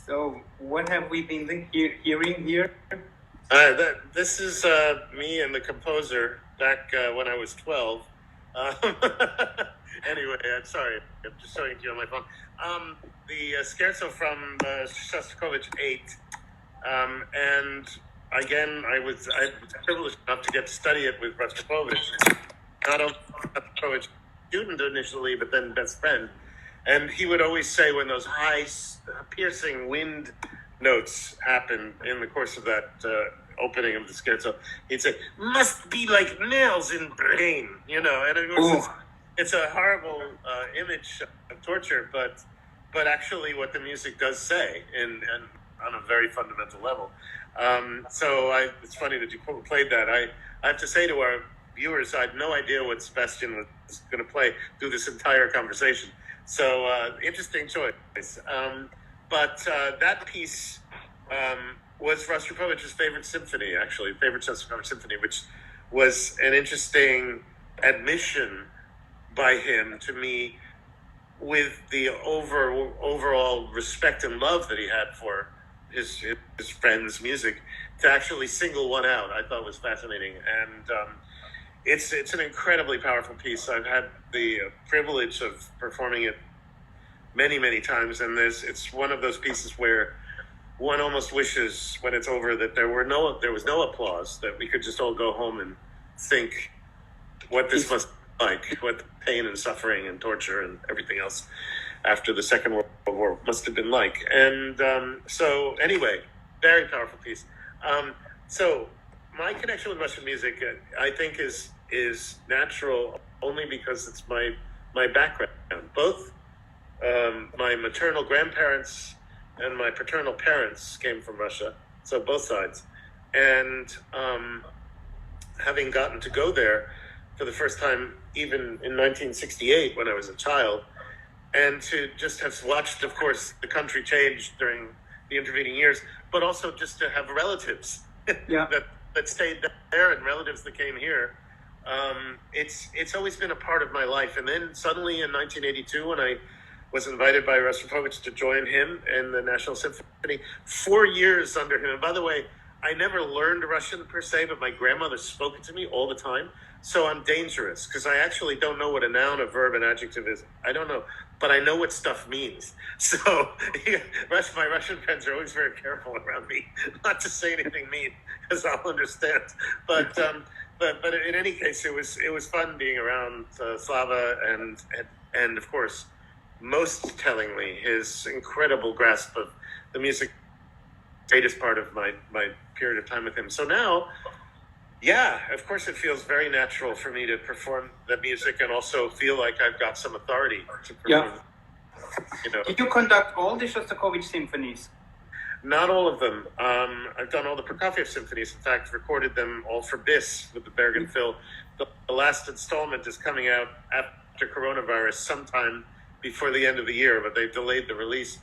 So, what have we been hearing here? This is me and the composer back when I was 12. Anyway, I'm sorry. I'm just showing it to you on my phone. The Scherzo from Shostakovich 8. And again, I was privileged enough to get to study it with Rostropovich. Not only Rostropovich student initially, but then best friend. And he would always say when those high, piercing wind notes happened in the course of that opening of the scherzo, he'd say, "Must be like nails in brain," you know. And of course, it's a horrible image of torture, but actually, what the music does say, and on a very fundamental level. So it's funny that you played that. I have to say to our viewers, I had no idea what Sebastian was going to play through this entire conversation. So interesting choice. But that piece was Rostropovich's favorite symphony, actually, favorite Shostakovich symphony, which was an interesting admission by him to me with the overall respect and love that he had for his friends' music. To actually single one out, I thought was fascinating. And it's an incredibly powerful piece. I've had the privilege of performing it many, many times, and it's one of those pieces where one almost wishes when it's over that there was no applause, that we could just all go home and think what this must like, what pain and suffering and torture and everything else after the Second World War must have been like. And so anyway, very powerful piece. So my connection with Russian music, I think, is natural only because it's my background. Both my maternal grandparents and my paternal parents came from Russia, so both sides. And having gotten to go there for the first time, even in 1968 when I was a child, and to just have watched, of course, the country change during the intervening years, but also just to have relatives that stayed there and relatives that came here. It's always been a part of my life. And then suddenly in 1982, when I was invited by Rostropovich to join him in the National Symphony, 4 years under him. And by the way, I never learned Russian per se, but my grandmother spoke it to me all the time. So I'm dangerous because I actually don't know what a noun, a verb, an adjective is. I don't know, but I know what stuff means. So my Russian friends are always very careful around me not to say anything mean, because I'll understand. But in any case, it was fun being around Slava and of course, most tellingly, his incredible grasp of the music. Greatest part of my period of time with him. So now, yeah, of course it feels very natural for me to perform the music and also feel like I've got some authority to perform. You know. Did you conduct all the Shostakovich symphonies? Not all of them. I've done all the Prokofiev symphonies. In fact, recorded them all for BIS with the Bergen Phil. The last installment is coming out after coronavirus sometime before the end of the year, but they've delayed the release.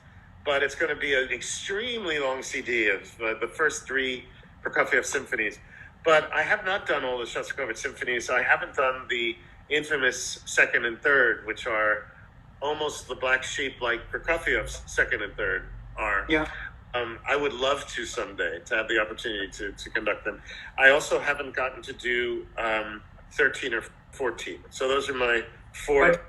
But it's going to be an extremely long CD of the first 3 Prokofiev symphonies. But I have not done all the Shostakovich symphonies. I haven't done the infamous second and third, which are almost the black sheep like Prokofiev's second and third are. Yeah. I would love to someday to have the opportunity to conduct them. I also haven't gotten to do 13 or 14. So those are my 4. But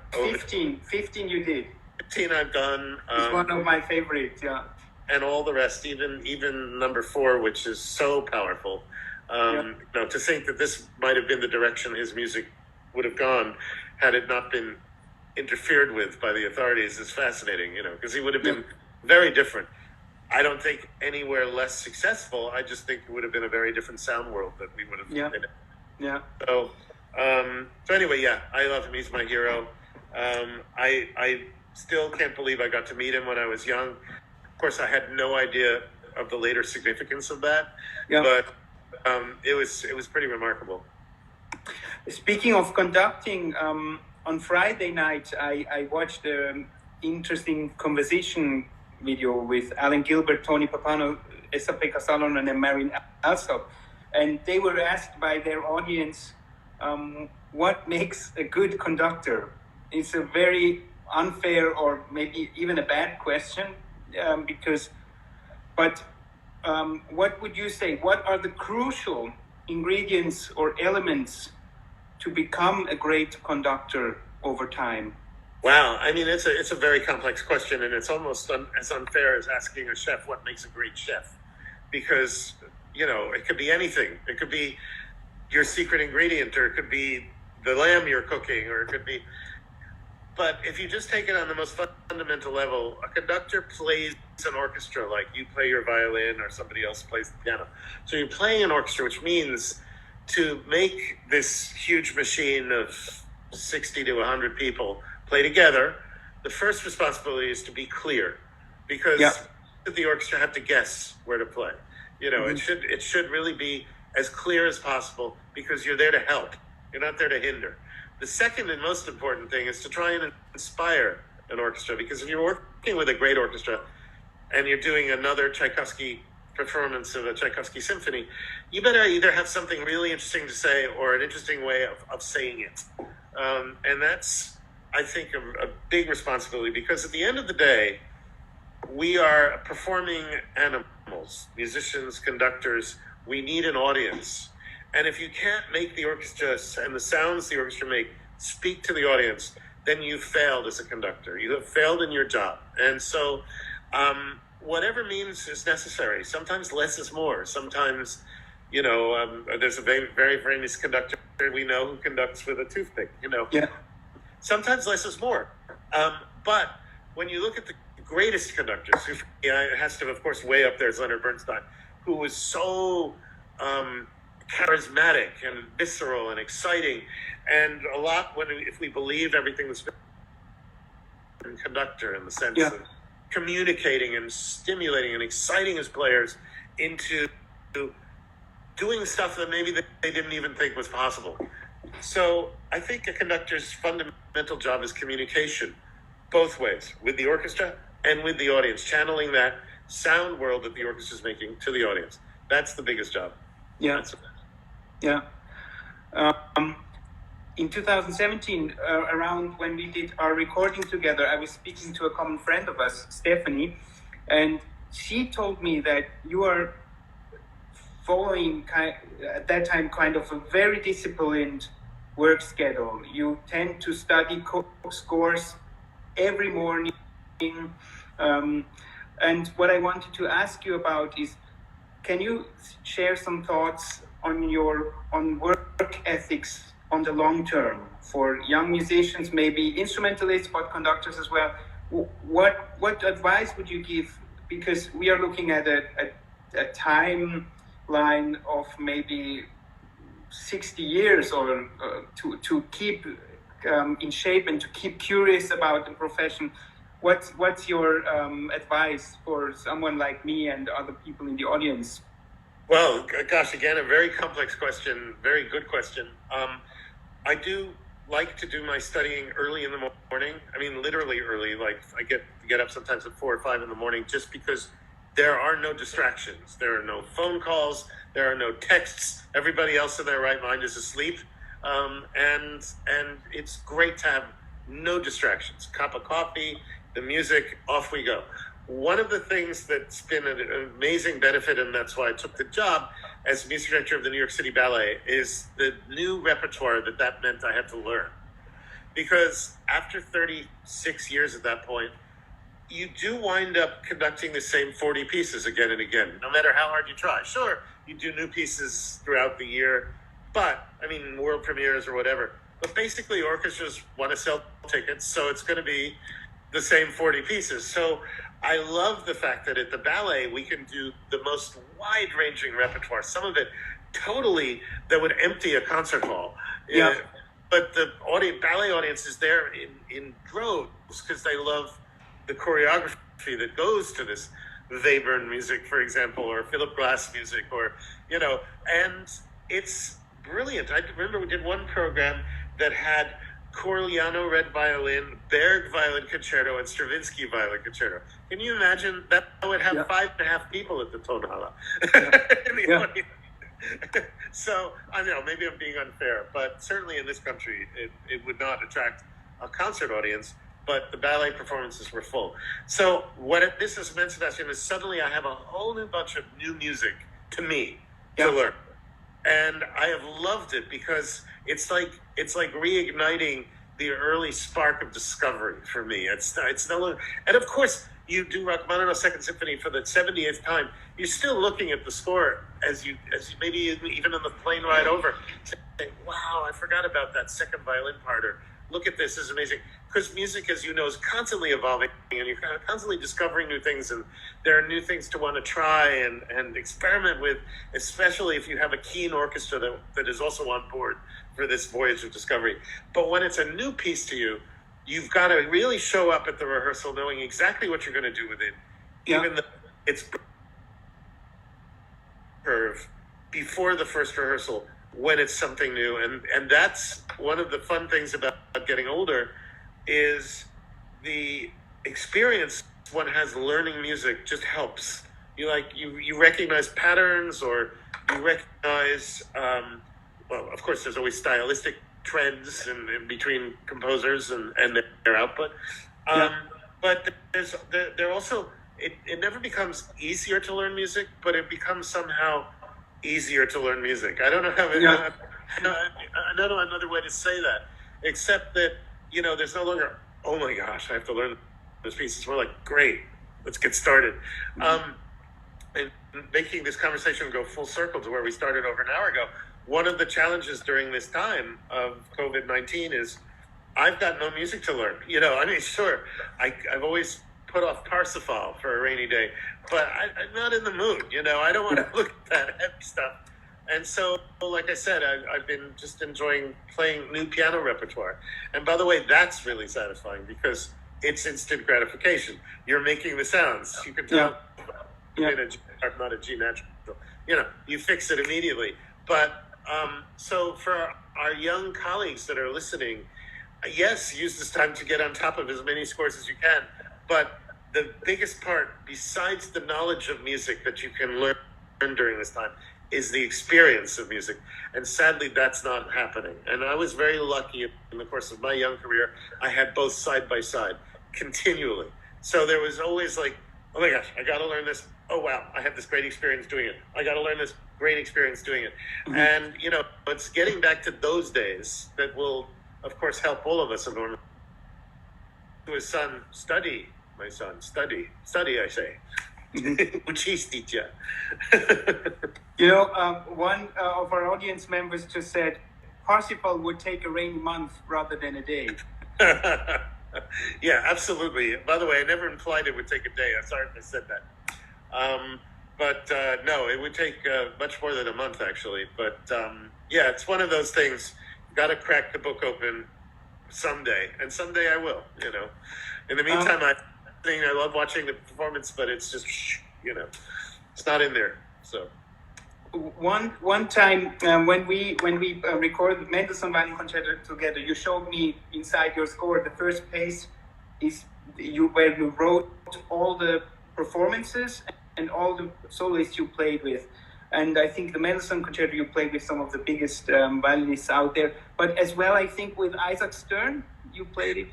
15 you did. 15 I've done. It's one of my favorites, yeah. And all the rest, even number 4, which is so powerful. You know, to think that this might have been the direction his music would have gone had it not been interfered with by the authorities is fascinating, you know, because he would have been very different. I don't think anywhere less successful. I just think it would have been a very different sound world that we would have been in. Yeah. So anyway, yeah, I love him. He's my hero. I still can't believe I got to meet him when I was young. Of course, I had no idea of the later significance of that, but it was pretty remarkable. Speaking of conducting, on Friday night, I watched an interesting conversation video with Alan Gilbert, Tony Papano, Esa-Pekka Salonen, and Marin Alsop. And they were asked by their audience, what makes a good conductor? It's a very unfair or maybe even a bad question, what would you say? What are the crucial ingredients or elements to become a great conductor over time? Wow, I mean, it's a very complex question, and it's almost as unfair as asking a chef what makes a great chef, because, you know, it could be anything. It could be your secret ingredient, or it could be the lamb you're cooking, or it could be... But if you just take it on the most fundamental level, a conductor plays an orchestra like you play your violin or somebody else plays the piano. So you're playing an orchestra, which means to make this huge machine of 60 to 100 people play together, the first responsibility is to be clear, because the orchestra have to guess where to play. You know, it should really be as clear as possible, because you're there to help. You're not there to hinder. The second and most important thing is to try and inspire an orchestra, because if you're working with a great orchestra and you're doing another Tchaikovsky performance of a Tchaikovsky symphony, you better either have something really interesting to say or an interesting way of saying it. And that's, I think, a big responsibility, because at the end of the day, we are performing animals, musicians, conductors. We need an audience. And if you can't make the orchestra and the sounds the orchestra make speak to the audience, then you've failed as a conductor. You have failed in your job. And so whatever means is necessary. Sometimes less is more. Sometimes, you know, there's a very, very famous conductor we know who conducts with a toothpick, you know. Yeah. Sometimes less is more. But when you look at the greatest conductors, who it has to, of course, way up there is Leonard Bernstein, who was so charismatic and visceral and exciting, and a lot if we believed everything was in Conductor in the sense of communicating and stimulating and exciting his players into doing stuff that maybe they didn't even think was possible. So I think a conductor's fundamental job is communication, both ways, with the orchestra and with the audience, channeling that sound world that the orchestra is making to the audience. That's the biggest job. Yeah. Yeah. In 2017, around when we did our recording together, I was speaking to a common friend of us, Stephanie, and she told me that you are following at that time kind of a very disciplined work schedule. You tend to study scores every morning, and what I wanted to ask you about is, can you share some thoughts on work ethics on the long term for young musicians, maybe instrumentalists, but conductors as well? What advice would you give? Because we are looking at a timeline of maybe 60 years, or to keep in shape and to keep curious about the profession. What's your advice for someone like me and other people in the audience? Well, gosh, again, a very complex question, very good question. I do like to do my studying early in the morning. I mean, literally early. Like, I get up sometimes at 4 or 5 in the morning, just because there are no distractions. There are no phone calls. There are no texts. Everybody else in their right mind is asleep. And it's great to have no distractions. Cup of coffee, the music, off we go. One of the things that's been an amazing benefit, and that's why I took the job as music director of the New York City Ballet, is the new repertoire that meant I had to learn. Because after 36 years at that point, you do wind up conducting the same 40 pieces again and again, no matter how hard you try. Sure, you do new pieces throughout the year, but, I mean, world premieres or whatever. But basically, orchestras want to sell tickets, so it's going to be the same 40 pieces. So I love the fact that at the ballet, we can do the most wide-ranging repertoire, some of it totally that would empty a concert hall. Yeah. But the ballet audience is there in droves because they love the choreography that goes to this Webern music, for example, or Philip Glass music, or, you know, and it's brilliant. I remember we did one program that had Corigliano Red Violin, Berg Violin Concerto, and Stravinsky Violin Concerto. Can you imagine that? I would have 5.5 people at the Tonhalle. So, I know, maybe I'm being unfair, but certainly in this country, it would not attract a concert audience, but the ballet performances were full. So what this has meant, Sebastian, is suddenly I have a whole new bunch of new music to me to learn. And I have loved it because it's like reigniting the early spark of discovery for me. It's no longer, and of course you do Rachmaninoff's Second Symphony for the 78th time. You're still looking at the score as you maybe even on the plane ride over, saying, "Wow, I forgot about that second violin part," or "Look at this is amazing." Because music, as you know, is constantly evolving, and you're constantly discovering new things, and there are new things to want to try and experiment with, especially if you have a keen orchestra that is also on board for this voyage of discovery. But when it's a new piece to you, you've got to really show up at the rehearsal knowing exactly what you're going to do with it, even though it's curve before the first rehearsal when it's something new. And that's one of the fun things about getting older, is the experience one has learning music just helps. You recognize patterns, or you recognize, well, of course, there's always stylistic trends in between composers and their output. But there also, it never becomes easier to learn music, but it becomes somehow easier to learn music. I don't know how, I don't know another way to say that, except that, there's no longer, oh my gosh, I have to learn this piece. It's more like, great, let's get started. And making this conversation go full circle to where we started over an hour ago, one of the challenges during this time of COVID-19 is I've got no music to learn. I mean, sure, I've always put off Parsifal for a rainy day, but I'm not in the mood. I don't want to look at that heavy stuff. And so, like I said, I've been just enjoying playing new piano repertoire. And by the way, that's really satisfying because it's instant gratification. You're making the sounds. You can tell in a G sharp, not a G natural. You fix it immediately. But so for our young colleagues that are listening, yes, use this time to get on top of as many scores as you can. But the biggest part, besides the knowledge of music that you can learn during this time, is the experience of music. And sadly, that's not happening. And I was very lucky in the course of my young career. I had both side by side continually. So there was always like, oh my gosh, I got to learn this. Oh, wow, I had this great experience doing it. I got to learn this great experience doing it. Mm-hmm. And, it's getting back to those days that will, of course, help all of us. To his son, study, my son, study, I say. Учись, дитя. One of our audience members just said Parsifal would take a rainy month rather than a day. Yeah, absolutely. By the way, I never implied it would take a day. I'm sorry if I said that. But no, it would take much more than a month, actually. But yeah, it's one of those things. Got to crack the book open someday, and someday I will. In the meantime, I love watching the performance, but it's just it's not in there. So one time when we recorded Mendelssohn Violin Concerto together, you showed me inside your score the first page is where you wrote all the performances and all the soloists you played with. And I think the Mendelssohn Concerto you played with some of the biggest violinists out there. But as well, I think with Isaac Stern, you played it.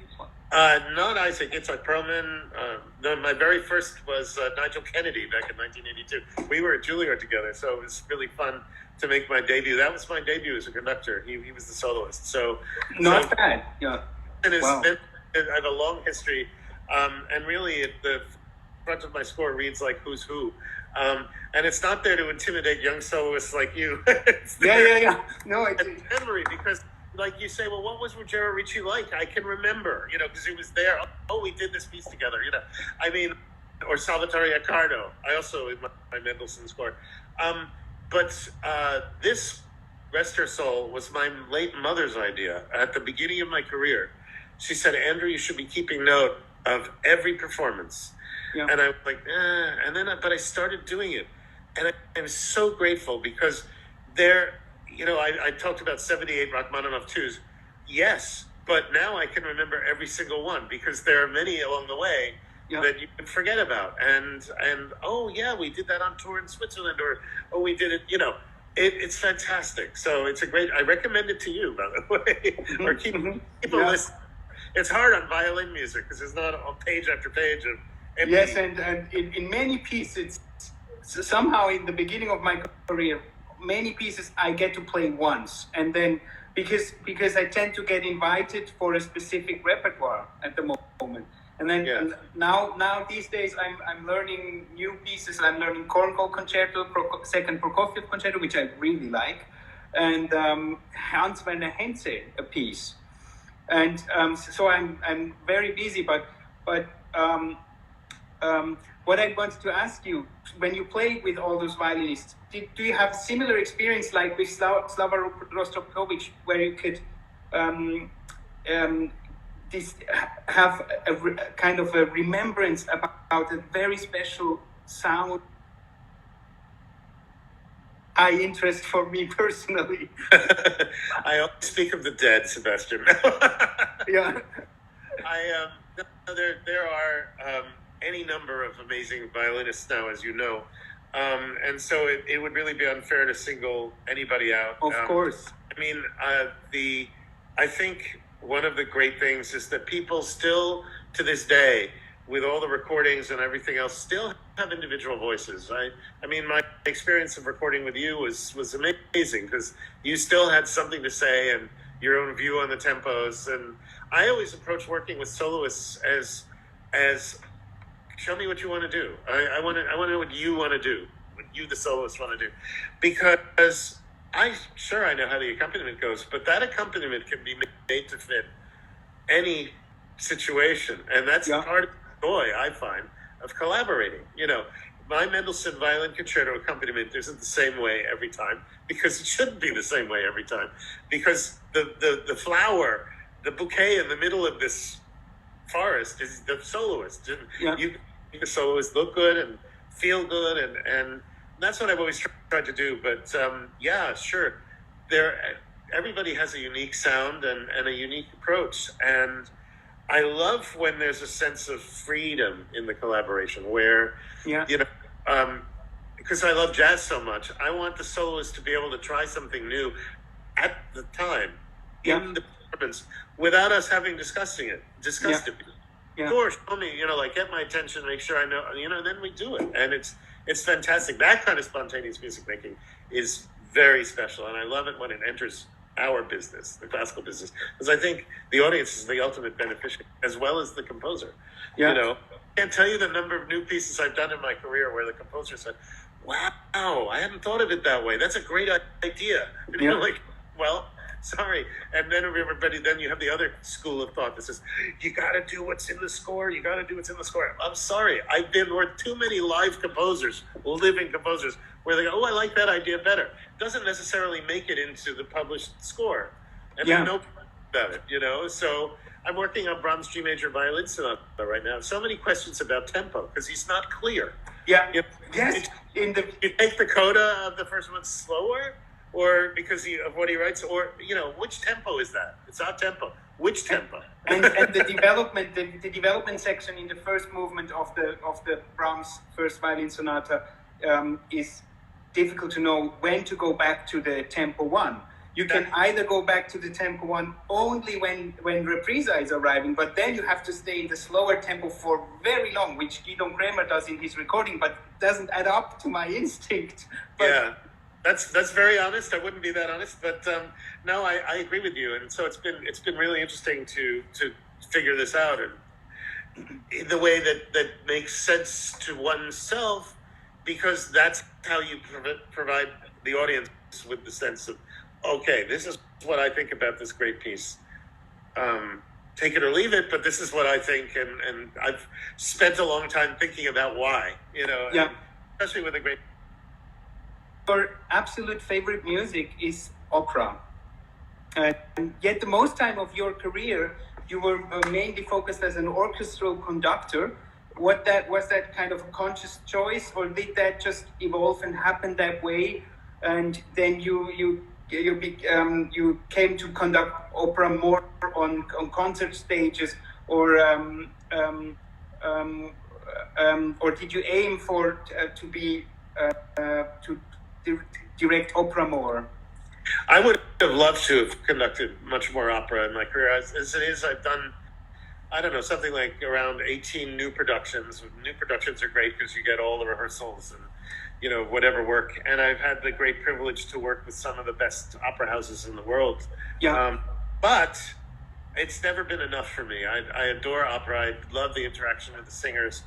Not Isaac, it's Perlman. No, my very first was Nigel Kennedy back in 1982. We were at Juilliard together, so it was really fun to make my debut. That was my debut as a conductor. He was the soloist. So not bad. Yeah. And wow. I have a long history, and really at the front of my score reads like Who's Who. And it's not there to intimidate young soloists like you. Yeah. No, it's memory, because like you say, well, what was Ruggero Ricci like? I can remember, because he was there. Oh, we did this piece together, I mean, or Salvatore Accardo. I also in my Mendelssohn score. But this Rest Her Soul was my late mother's idea at the beginning of my career. She said, Andrew, you should be keeping note of every performance. Yeah. And I was like, but I started doing it. And I was so grateful because there, I talked about 78 Rachmaninoff 2s. Yes, but now I can remember every single one because there are many along the way that you can forget about. And oh, yeah, we did that on tour in Switzerland, or, oh, we did it, it's fantastic. So it's I recommend it to you, by the way, or keep a list. It's hard on violin music because it's not on page after page of empty. Yes, and in many pieces, somehow in the beginning of my career, many pieces I get to play once, and then because I tend to get invited for a specific repertoire at the moment, and then and now these days I'm learning new pieces. I'm learning Korngold Concerto, Second Prokofiev Concerto, which I really like, and Hans Werner Henze, a piece. And so I'm very busy, but what I wanted to ask you, when you play with all those violinists, do you have similar experience like with Slava Rostropovich, where you could have a kind of a remembrance about a very special sound? High interest for me personally. I always speak of the dead, Sebastian. Yeah. There are any number of amazing violinists now, as you know, and so it would really be unfair to single anybody out. Of course. I mean, I think one of the great things is that people still, to this day, with all the recordings and everything else, still have individual voices. I mean, my experience of recording with you was amazing because you still had something to say and your own view on the tempos. And I always approach working with soloists as show me what you want to do. I want to know what you want to do. you, the soloist, want to do? Because I know how the accompaniment goes, but that accompaniment can be made to fit any situation, and that's part of the joy I find of collaborating. You know, my Mendelssohn Violin Concerto accompaniment isn't the same way every time, because it shouldn't be the same way every time, because the flower, the bouquet in the middle of this forest is the soloist. You make the soloist look good and feel good, and that's what I've always tried to do. But sure, everybody has a unique sound and a unique approach, and I love when there's a sense of freedom in the collaboration where, because I love jazz so much, I want the soloist to be able to try something new at the time in the performance without us having discussed it. Sure, show me, like get my attention, make sure I know, then we do it. And it's fantastic. That kind of spontaneous music making is very special, and I love it when it enters our business, the classical business, because I think the audience is the ultimate beneficiary as well as the composer. I can't tell you the number of new pieces I've done in my career where the composer said, wow, I hadn't thought of it that way, that's a great idea. And you're like, well, sorry. And then you have the other school of thought that says, you got to do what's in the score. I'm sorry. I've been with too many live composers, living composers, where they go, oh, I like that idea better. Doesn't necessarily make it into the published score. And they know about it, So I'm working on Brahms G Major Violin Sonata right now. So many questions about tempo, because he's not clear. Yeah. Yes. You take the coda of the first one slower, or because of what he writes, or which tempo is that? It's not tempo. Which tempo? And the development section in the first movement of the Brahms First Violin Sonata is difficult to know when to go back to the tempo one. You can either go back to the tempo one only when reprisa is arriving, but then you have to stay in the slower tempo for very long, which Guido Kremer does in his recording, but doesn't add up to my instinct. But, That's very honest. I wouldn't be that honest, but no, I agree with you. And so it's been really interesting to figure this out, and in the way that makes sense to oneself, because that's how you provide the audience with the sense of, okay, this is what I think about this great piece. Take it or leave it, but this is what I think, and I've spent a long time thinking about why, especially with a great. Your absolute favorite music is opera. And yet the most time of your career, you were mainly focused as an orchestral conductor. Was that kind of a conscious choice, or did that just evolve and happen that way? And then you came to conduct opera more on concert stages, or did you aim for to direct opera more? I would have loved to have conducted much more opera in my career. As it is, I've done, I don't know, something like around 18 new productions. New productions are great because you get all the rehearsals and, whatever work. And I've had the great privilege to work with some of the best opera houses in the world. But it's never been enough for me. I adore opera. I love the interaction with the singers.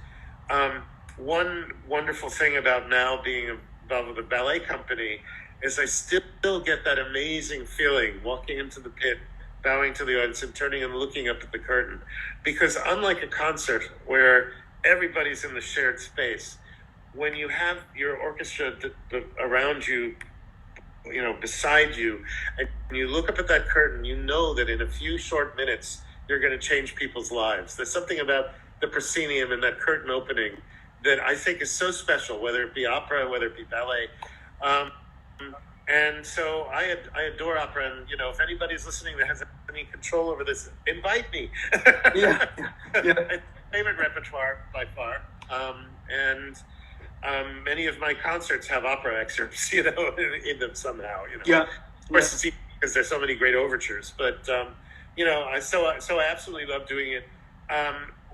One wonderful thing about now being involved with a ballet company is I still get that amazing feeling walking into the pit, bowing to the audience and turning and looking up at the curtain. Because unlike a concert where everybody's in the shared space, when you have your orchestra around you, beside you, and you look up at that curtain, you know that in a few short minutes, you're going to change people's lives. There's something about the proscenium and that curtain opening that I think is so special, whether it be opera, whether it be ballet. And so I adore opera, and if anybody's listening that has any control over this, invite me. It's my favorite repertoire by far, and many of my concerts have opera excerpts, in them somehow. Of course, it's because there's so many great overtures, but I absolutely love doing it.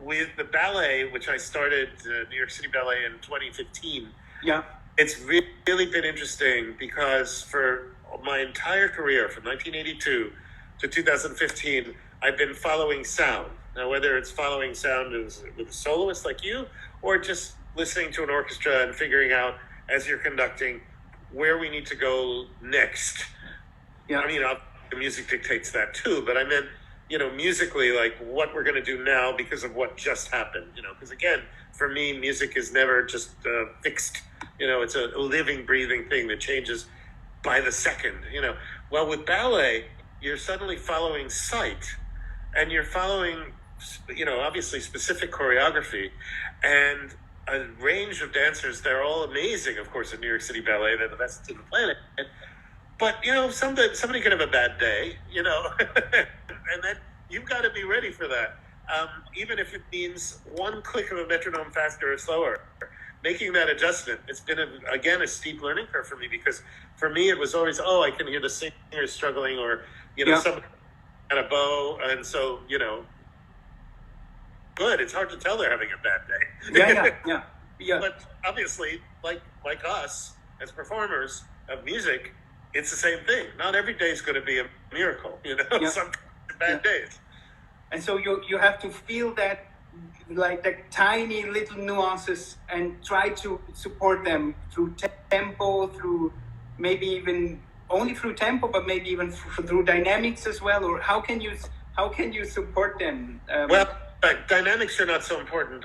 With the ballet, which I started New York City Ballet in 2015. It's really been interesting because for my entire career, from 1982 to 2015, I've been following sound. Now, whether it's following sound with a soloist like you, or just listening to an orchestra and figuring out as you're conducting where we need to go next. Yeah. I mean, the music dictates that too, but I meant, musically, like what we're going to do now because of what just happened, because again, for me, music is never just fixed, it's a living, breathing thing that changes by the second, Well, with ballet, you're suddenly following sight, and you're following, obviously specific choreography, and a range of dancers. They're all amazing, of course, in New York City Ballet. They're the best in the planet. But, somebody can have a bad day, and then you've got to be ready for that. Even if it means one click of a metronome faster or slower, making that adjustment. It's been, a steep learning curve for me, because for me, it was always, I can hear the singer struggling, or, someone at a bow. And so, good. It's hard to tell they're having a bad day. Yeah. But obviously, like us as performers of music, it's the same thing. Not every day is going to be a miracle, Some bad days. And so you have to feel that, like the tiny little nuances, and try to support them through tempo, through maybe even only through tempo, but maybe even through dynamics as well. Or how can you support them? Dynamics are not so important.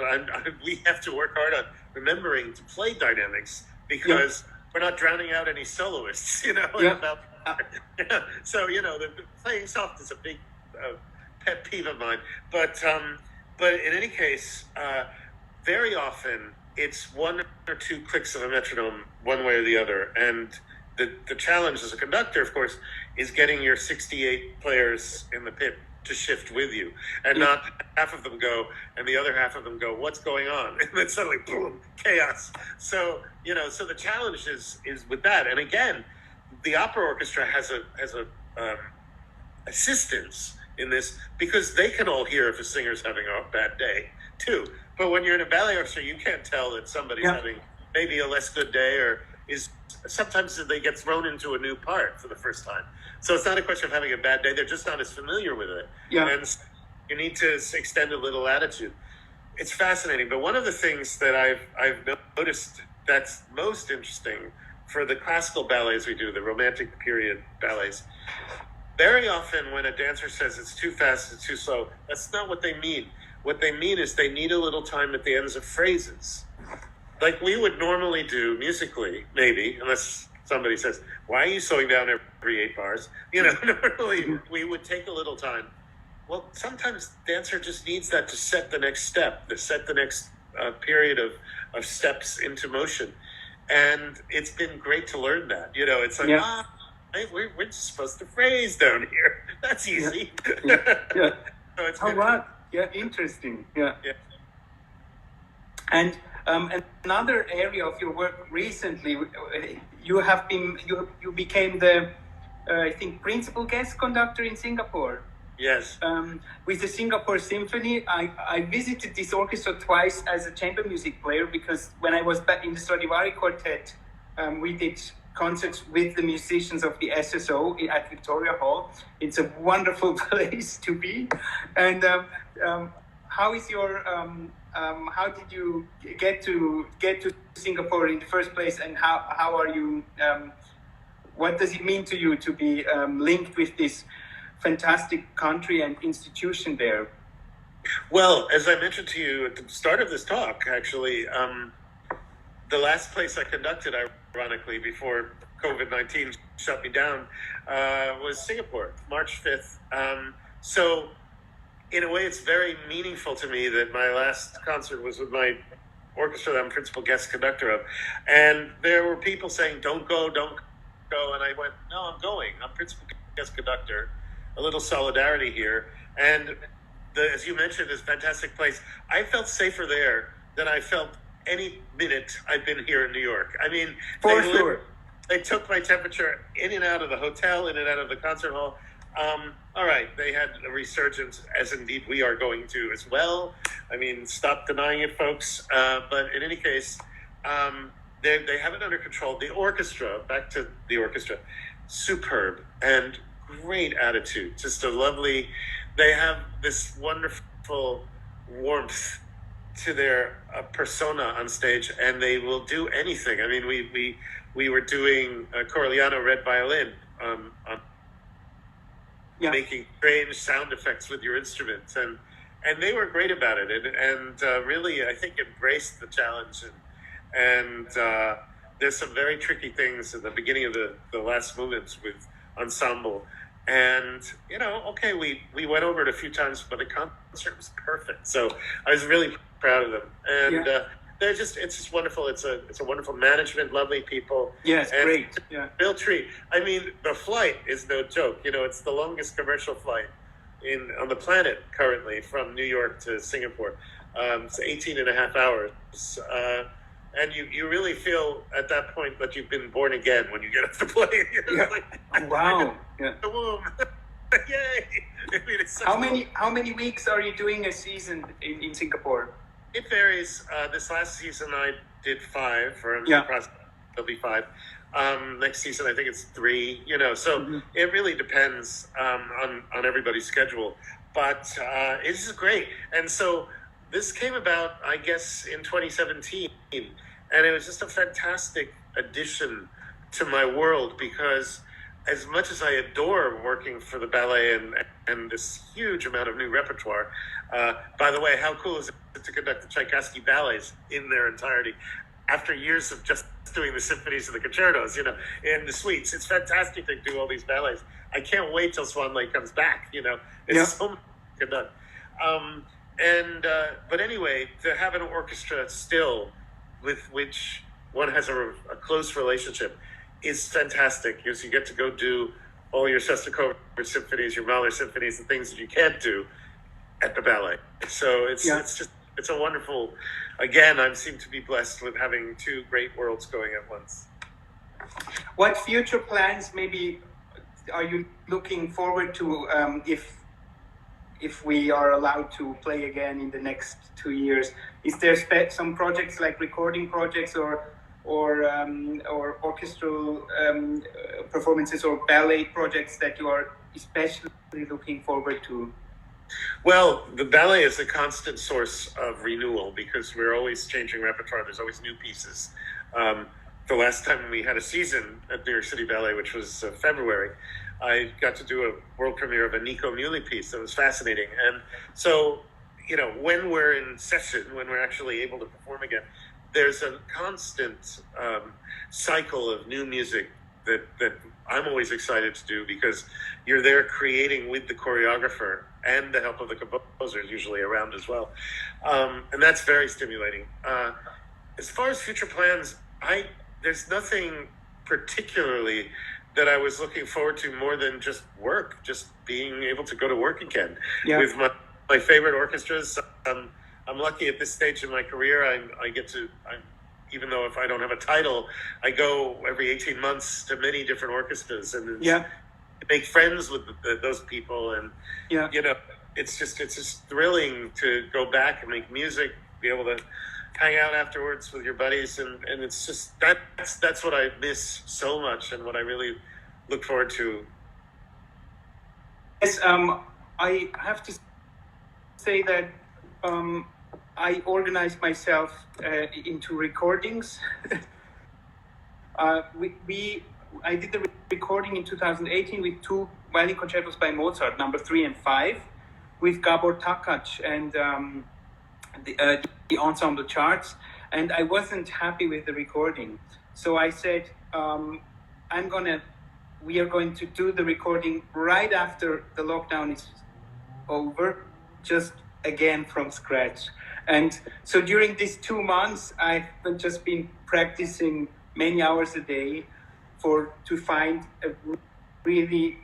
We have to work hard on remembering to play dynamics, because we're not drowning out any soloists, So, the playing soft is a big pet peeve of mine. But in any case, very often it's one or two clicks of a metronome, one way or the other. And the challenge as a conductor, of course, is getting your 68 players in the pit to shift with you, and not half of them go and the other half of them go, what's going on? And then suddenly, boom, chaos. So, so the challenge is with that. And again, the opera orchestra has a assistance in this, because they can all hear if a singer's having a bad day too. But when you're in a ballet orchestra, you can't tell that somebody's having maybe a less good day, or sometimes they get thrown into a new part for the first time. So it's not a question of having a bad day. They're just not as familiar with it. Yeah. And you need to extend a little attitude. It's fascinating. But one of the things that I've noticed that's most interesting for the classical ballets we do, the Romantic period ballets, very often when a dancer says it's too fast, it's too slow, that's not what they mean. What they mean is they need a little time at the ends of phrases. Like we would normally do musically, maybe, unless somebody says, why are you slowing down every 8 bars? Normally we would take a little time. Well, sometimes dancer just needs that to set the next step, to set the next period of steps into motion. And it's been great to learn that. It's like, we're just supposed to phrase down here. That's easy. So it's right. Yeah, interesting. Yeah. And another area of your work recently, you became the I think principal guest conductor in Singapore. Yes. With the Singapore Symphony, I visited this orchestra twice as a chamber music player, because when I was back in the Stradivari Quartet, we did concerts with the musicians of the SSO at Victoria Hall. It's a wonderful place to be. And how is your how did you get to Singapore in the first place, and how are you? What does it mean to you to be linked with this fantastic country and institution there? Well, as I mentioned to you at the start of this talk, actually, the last place I conducted, ironically, before COVID-19 shut me down, was Singapore, March 5th. So in a way, it's very meaningful to me that my last concert was with my orchestra that I'm principal guest conductor of. And there were people saying, don't go. And I went, no, I'm going. I'm principal guest conductor. A little solidarity here. And as you mentioned, this fantastic place. I felt safer there than I felt any minute I've been here in New York. I mean, for sure. They took my temperature in and out of the hotel, in and out of the concert hall. All right, they had a resurgence, as indeed we are going to as well. I mean, stop denying it, folks. But in any case, they have it under control. The orchestra, back to the orchestra, superb and great attitude. Just a lovely, they have this wonderful warmth to their persona on stage, and they will do anything. I mean, we were doing Corleone Red Violin on making strange sound effects with your instruments, and they were great about it, and really, I think, embraced the challenge, and there's some very tricky things at the beginning of the last movements with ensemble. And, you know, okay, we went over it a few times, but the concert was perfect. So I was really proud of them. And it's just wonderful. It's a wonderful management, lovely people. Yeah, it's great. Yeah. Real treat. I mean, the flight is no joke. You know, it's the longest commercial flight on the planet currently from New York to Singapore. It's 18 and a half hours. And you really feel at that point that you've been born again when you get off the plane. You know, like, wow. Yeah. The womb. Yay. I mean, it's how many weeks are you doing a season in Singapore? It varies. This last season I did 5, or there'll be 5. Next season I think it's 3. You know, so it really depends on everybody's schedule. But it's great. And so this came about, I guess, in 2017, and it was just a fantastic addition to my world, because as much as I adore working for the ballet and this huge amount of new repertoire, by the way, how cool is it to conduct the Tchaikovsky ballets in their entirety after years of just doing the symphonies and the concertos, you know, in the suites? It's fantastic to do all these ballets. I can't wait till Swan Lake comes back, you know. It's so much to conduct. But anyway, to have an orchestra still with which one has a close relationship is fantastic, because you get to go do all your Shostakovich symphonies, your Mahler symphonies, and things that you can't do at the ballet. So it's a wonderful. Again, I seem to be blessed with having 2 great worlds going at once. What future plans maybe are you looking forward to if we are allowed to play again in the next 2 years? Is there some projects like recording projects or orchestral performances or ballet projects that you are especially looking forward to? Well, the ballet is a constant source of renewal, because we're always changing repertoire. There's always new pieces. The last time we had a season at New York City Ballet, which was February, I got to do a world premiere of a Nico Muhly piece that was fascinating. And so, you know, when we're in session, when we're actually able to perform again, there's a constant cycle of new music that I'm always excited to do, because you're there creating with the choreographer and the help of the composers usually around as well. And that's very stimulating. As far as future plans, there's nothing particularly that I was looking forward to more than just work, just being able to go to work again with my favorite orchestras. I'm lucky at this stage in my career. I get to, even though if I don't have a title, I go every 18 months to many different orchestras and make friends with those people. And, you know, it's just thrilling to go back and make music, be able to hang out afterwards with your buddies. And it's just, that's what I miss so much and what I really look forward to. Yes, I have to say that I organized myself into recordings. I did the recording in 2018 with 2 violin concertos by Mozart, number 3 and 5, with Gabor Takacs and the ensemble charts, and I wasn't happy with the recording. So I said, we are going to do the recording right after the lockdown is over, just again from scratch. And so during these 2 months, I've just been practicing many hours a day to find a really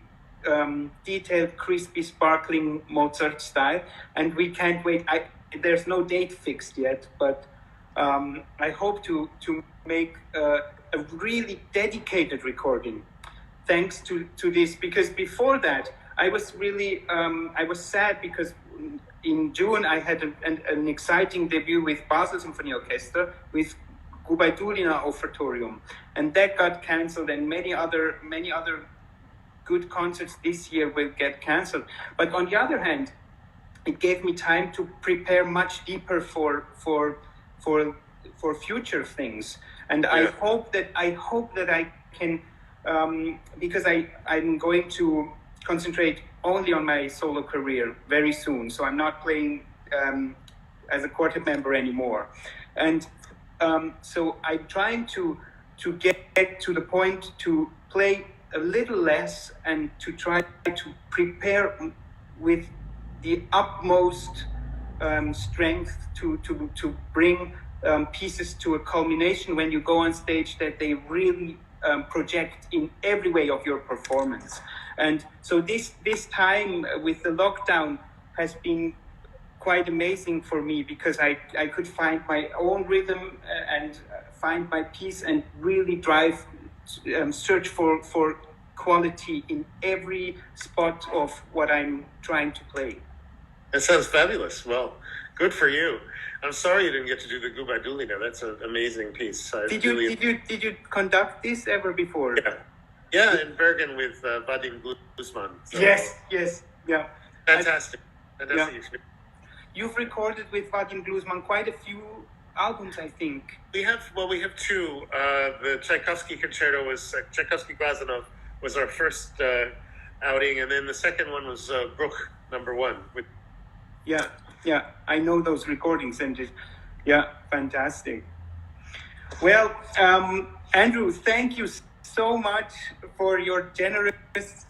detailed, crispy, sparkling Mozart style. And we can't wait. There's no date fixed yet, but I hope to make a really dedicated recording thanks to this, because before that, I was really, I was sad because in June I had an exciting debut with Basel Symphony Orchestra with Gubaidulina Offertorium, and that got cancelled, and many other good concerts this year will get cancelled. But on the other hand, it gave me time to prepare much deeper for future things. And I hope that I can, because I'm going to concentrate only on my solo career very soon. So I'm not playing as a quartet member anymore. And so I'm trying to get to the point to play a little less and to try to prepare with the utmost strength to bring pieces to a culmination when you go on stage, that they really project in every way of your performance. And so this time with the lockdown has been quite amazing for me, because I could find my own rhythm and find my piece and really drive, search for quality in every spot of what I'm trying to play. That sounds fabulous. Well, good for you. I'm sorry you didn't get to do the Gubardulina. That's an amazing piece. Did you conduct this ever before? Yeah, in Bergen with Vadim Glusman. So. Yes, yeah. Fantastic experience. You've recorded with Vadim Glusman quite a few albums, I think. We have two. The Tchaikovsky Concerto was Tchaikovsky Glazunov was our first outing, and then the second one was Bruch #1 with. Yeah, I know those recordings, and fantastic. Well, Andrew, thank you so much for your generous,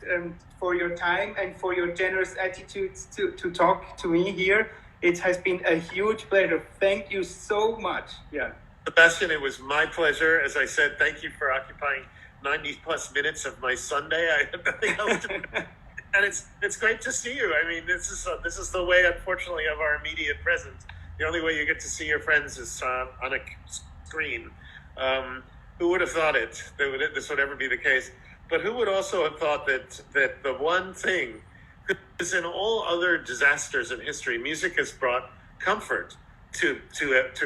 for your time and for your generous attitudes to talk to me here. It has been a huge pleasure. Thank you so much. Yeah. Sebastian, it was my pleasure. As I said, thank you for occupying 90 plus minutes of my Sunday. I had nothing else to do. And it's great to see you. I mean, this is the way, unfortunately, of our immediate presence. The only way you get to see your friends is on a screen. Who would have thought this would ever be the case? But who would also have thought that the one thing, because in all other disasters in history, music has brought comfort to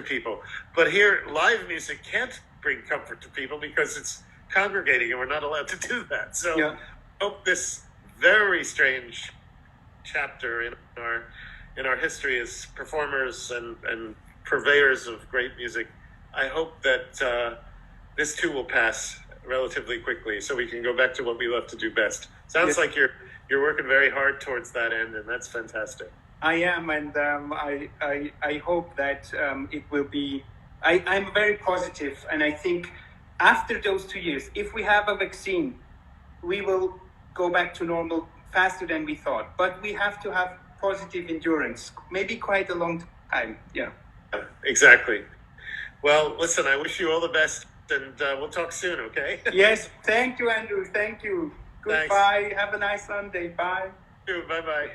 people. But here, live music can't bring comfort to people because it's congregating, and we're not allowed to do that. So, I hope this very strange chapter in our history as performers and purveyors of great music, I hope that this too will pass relatively quickly, so we can go back to what we love to do best. Sounds like you're working very hard towards that end, and that's fantastic. I am, and I hope that it will be. I'm very positive, and I think after those 2 years, if we have a vaccine, we will go back to normal faster than we thought. But we have to have positive endurance, maybe quite a long time. Yeah. Exactly. Well, listen, I wish you all the best, and we'll talk soon, okay? Yes. Thank you, Andrew. Thank you. Goodbye. Thanks. Have a nice Sunday. Bye. You too. Bye-bye.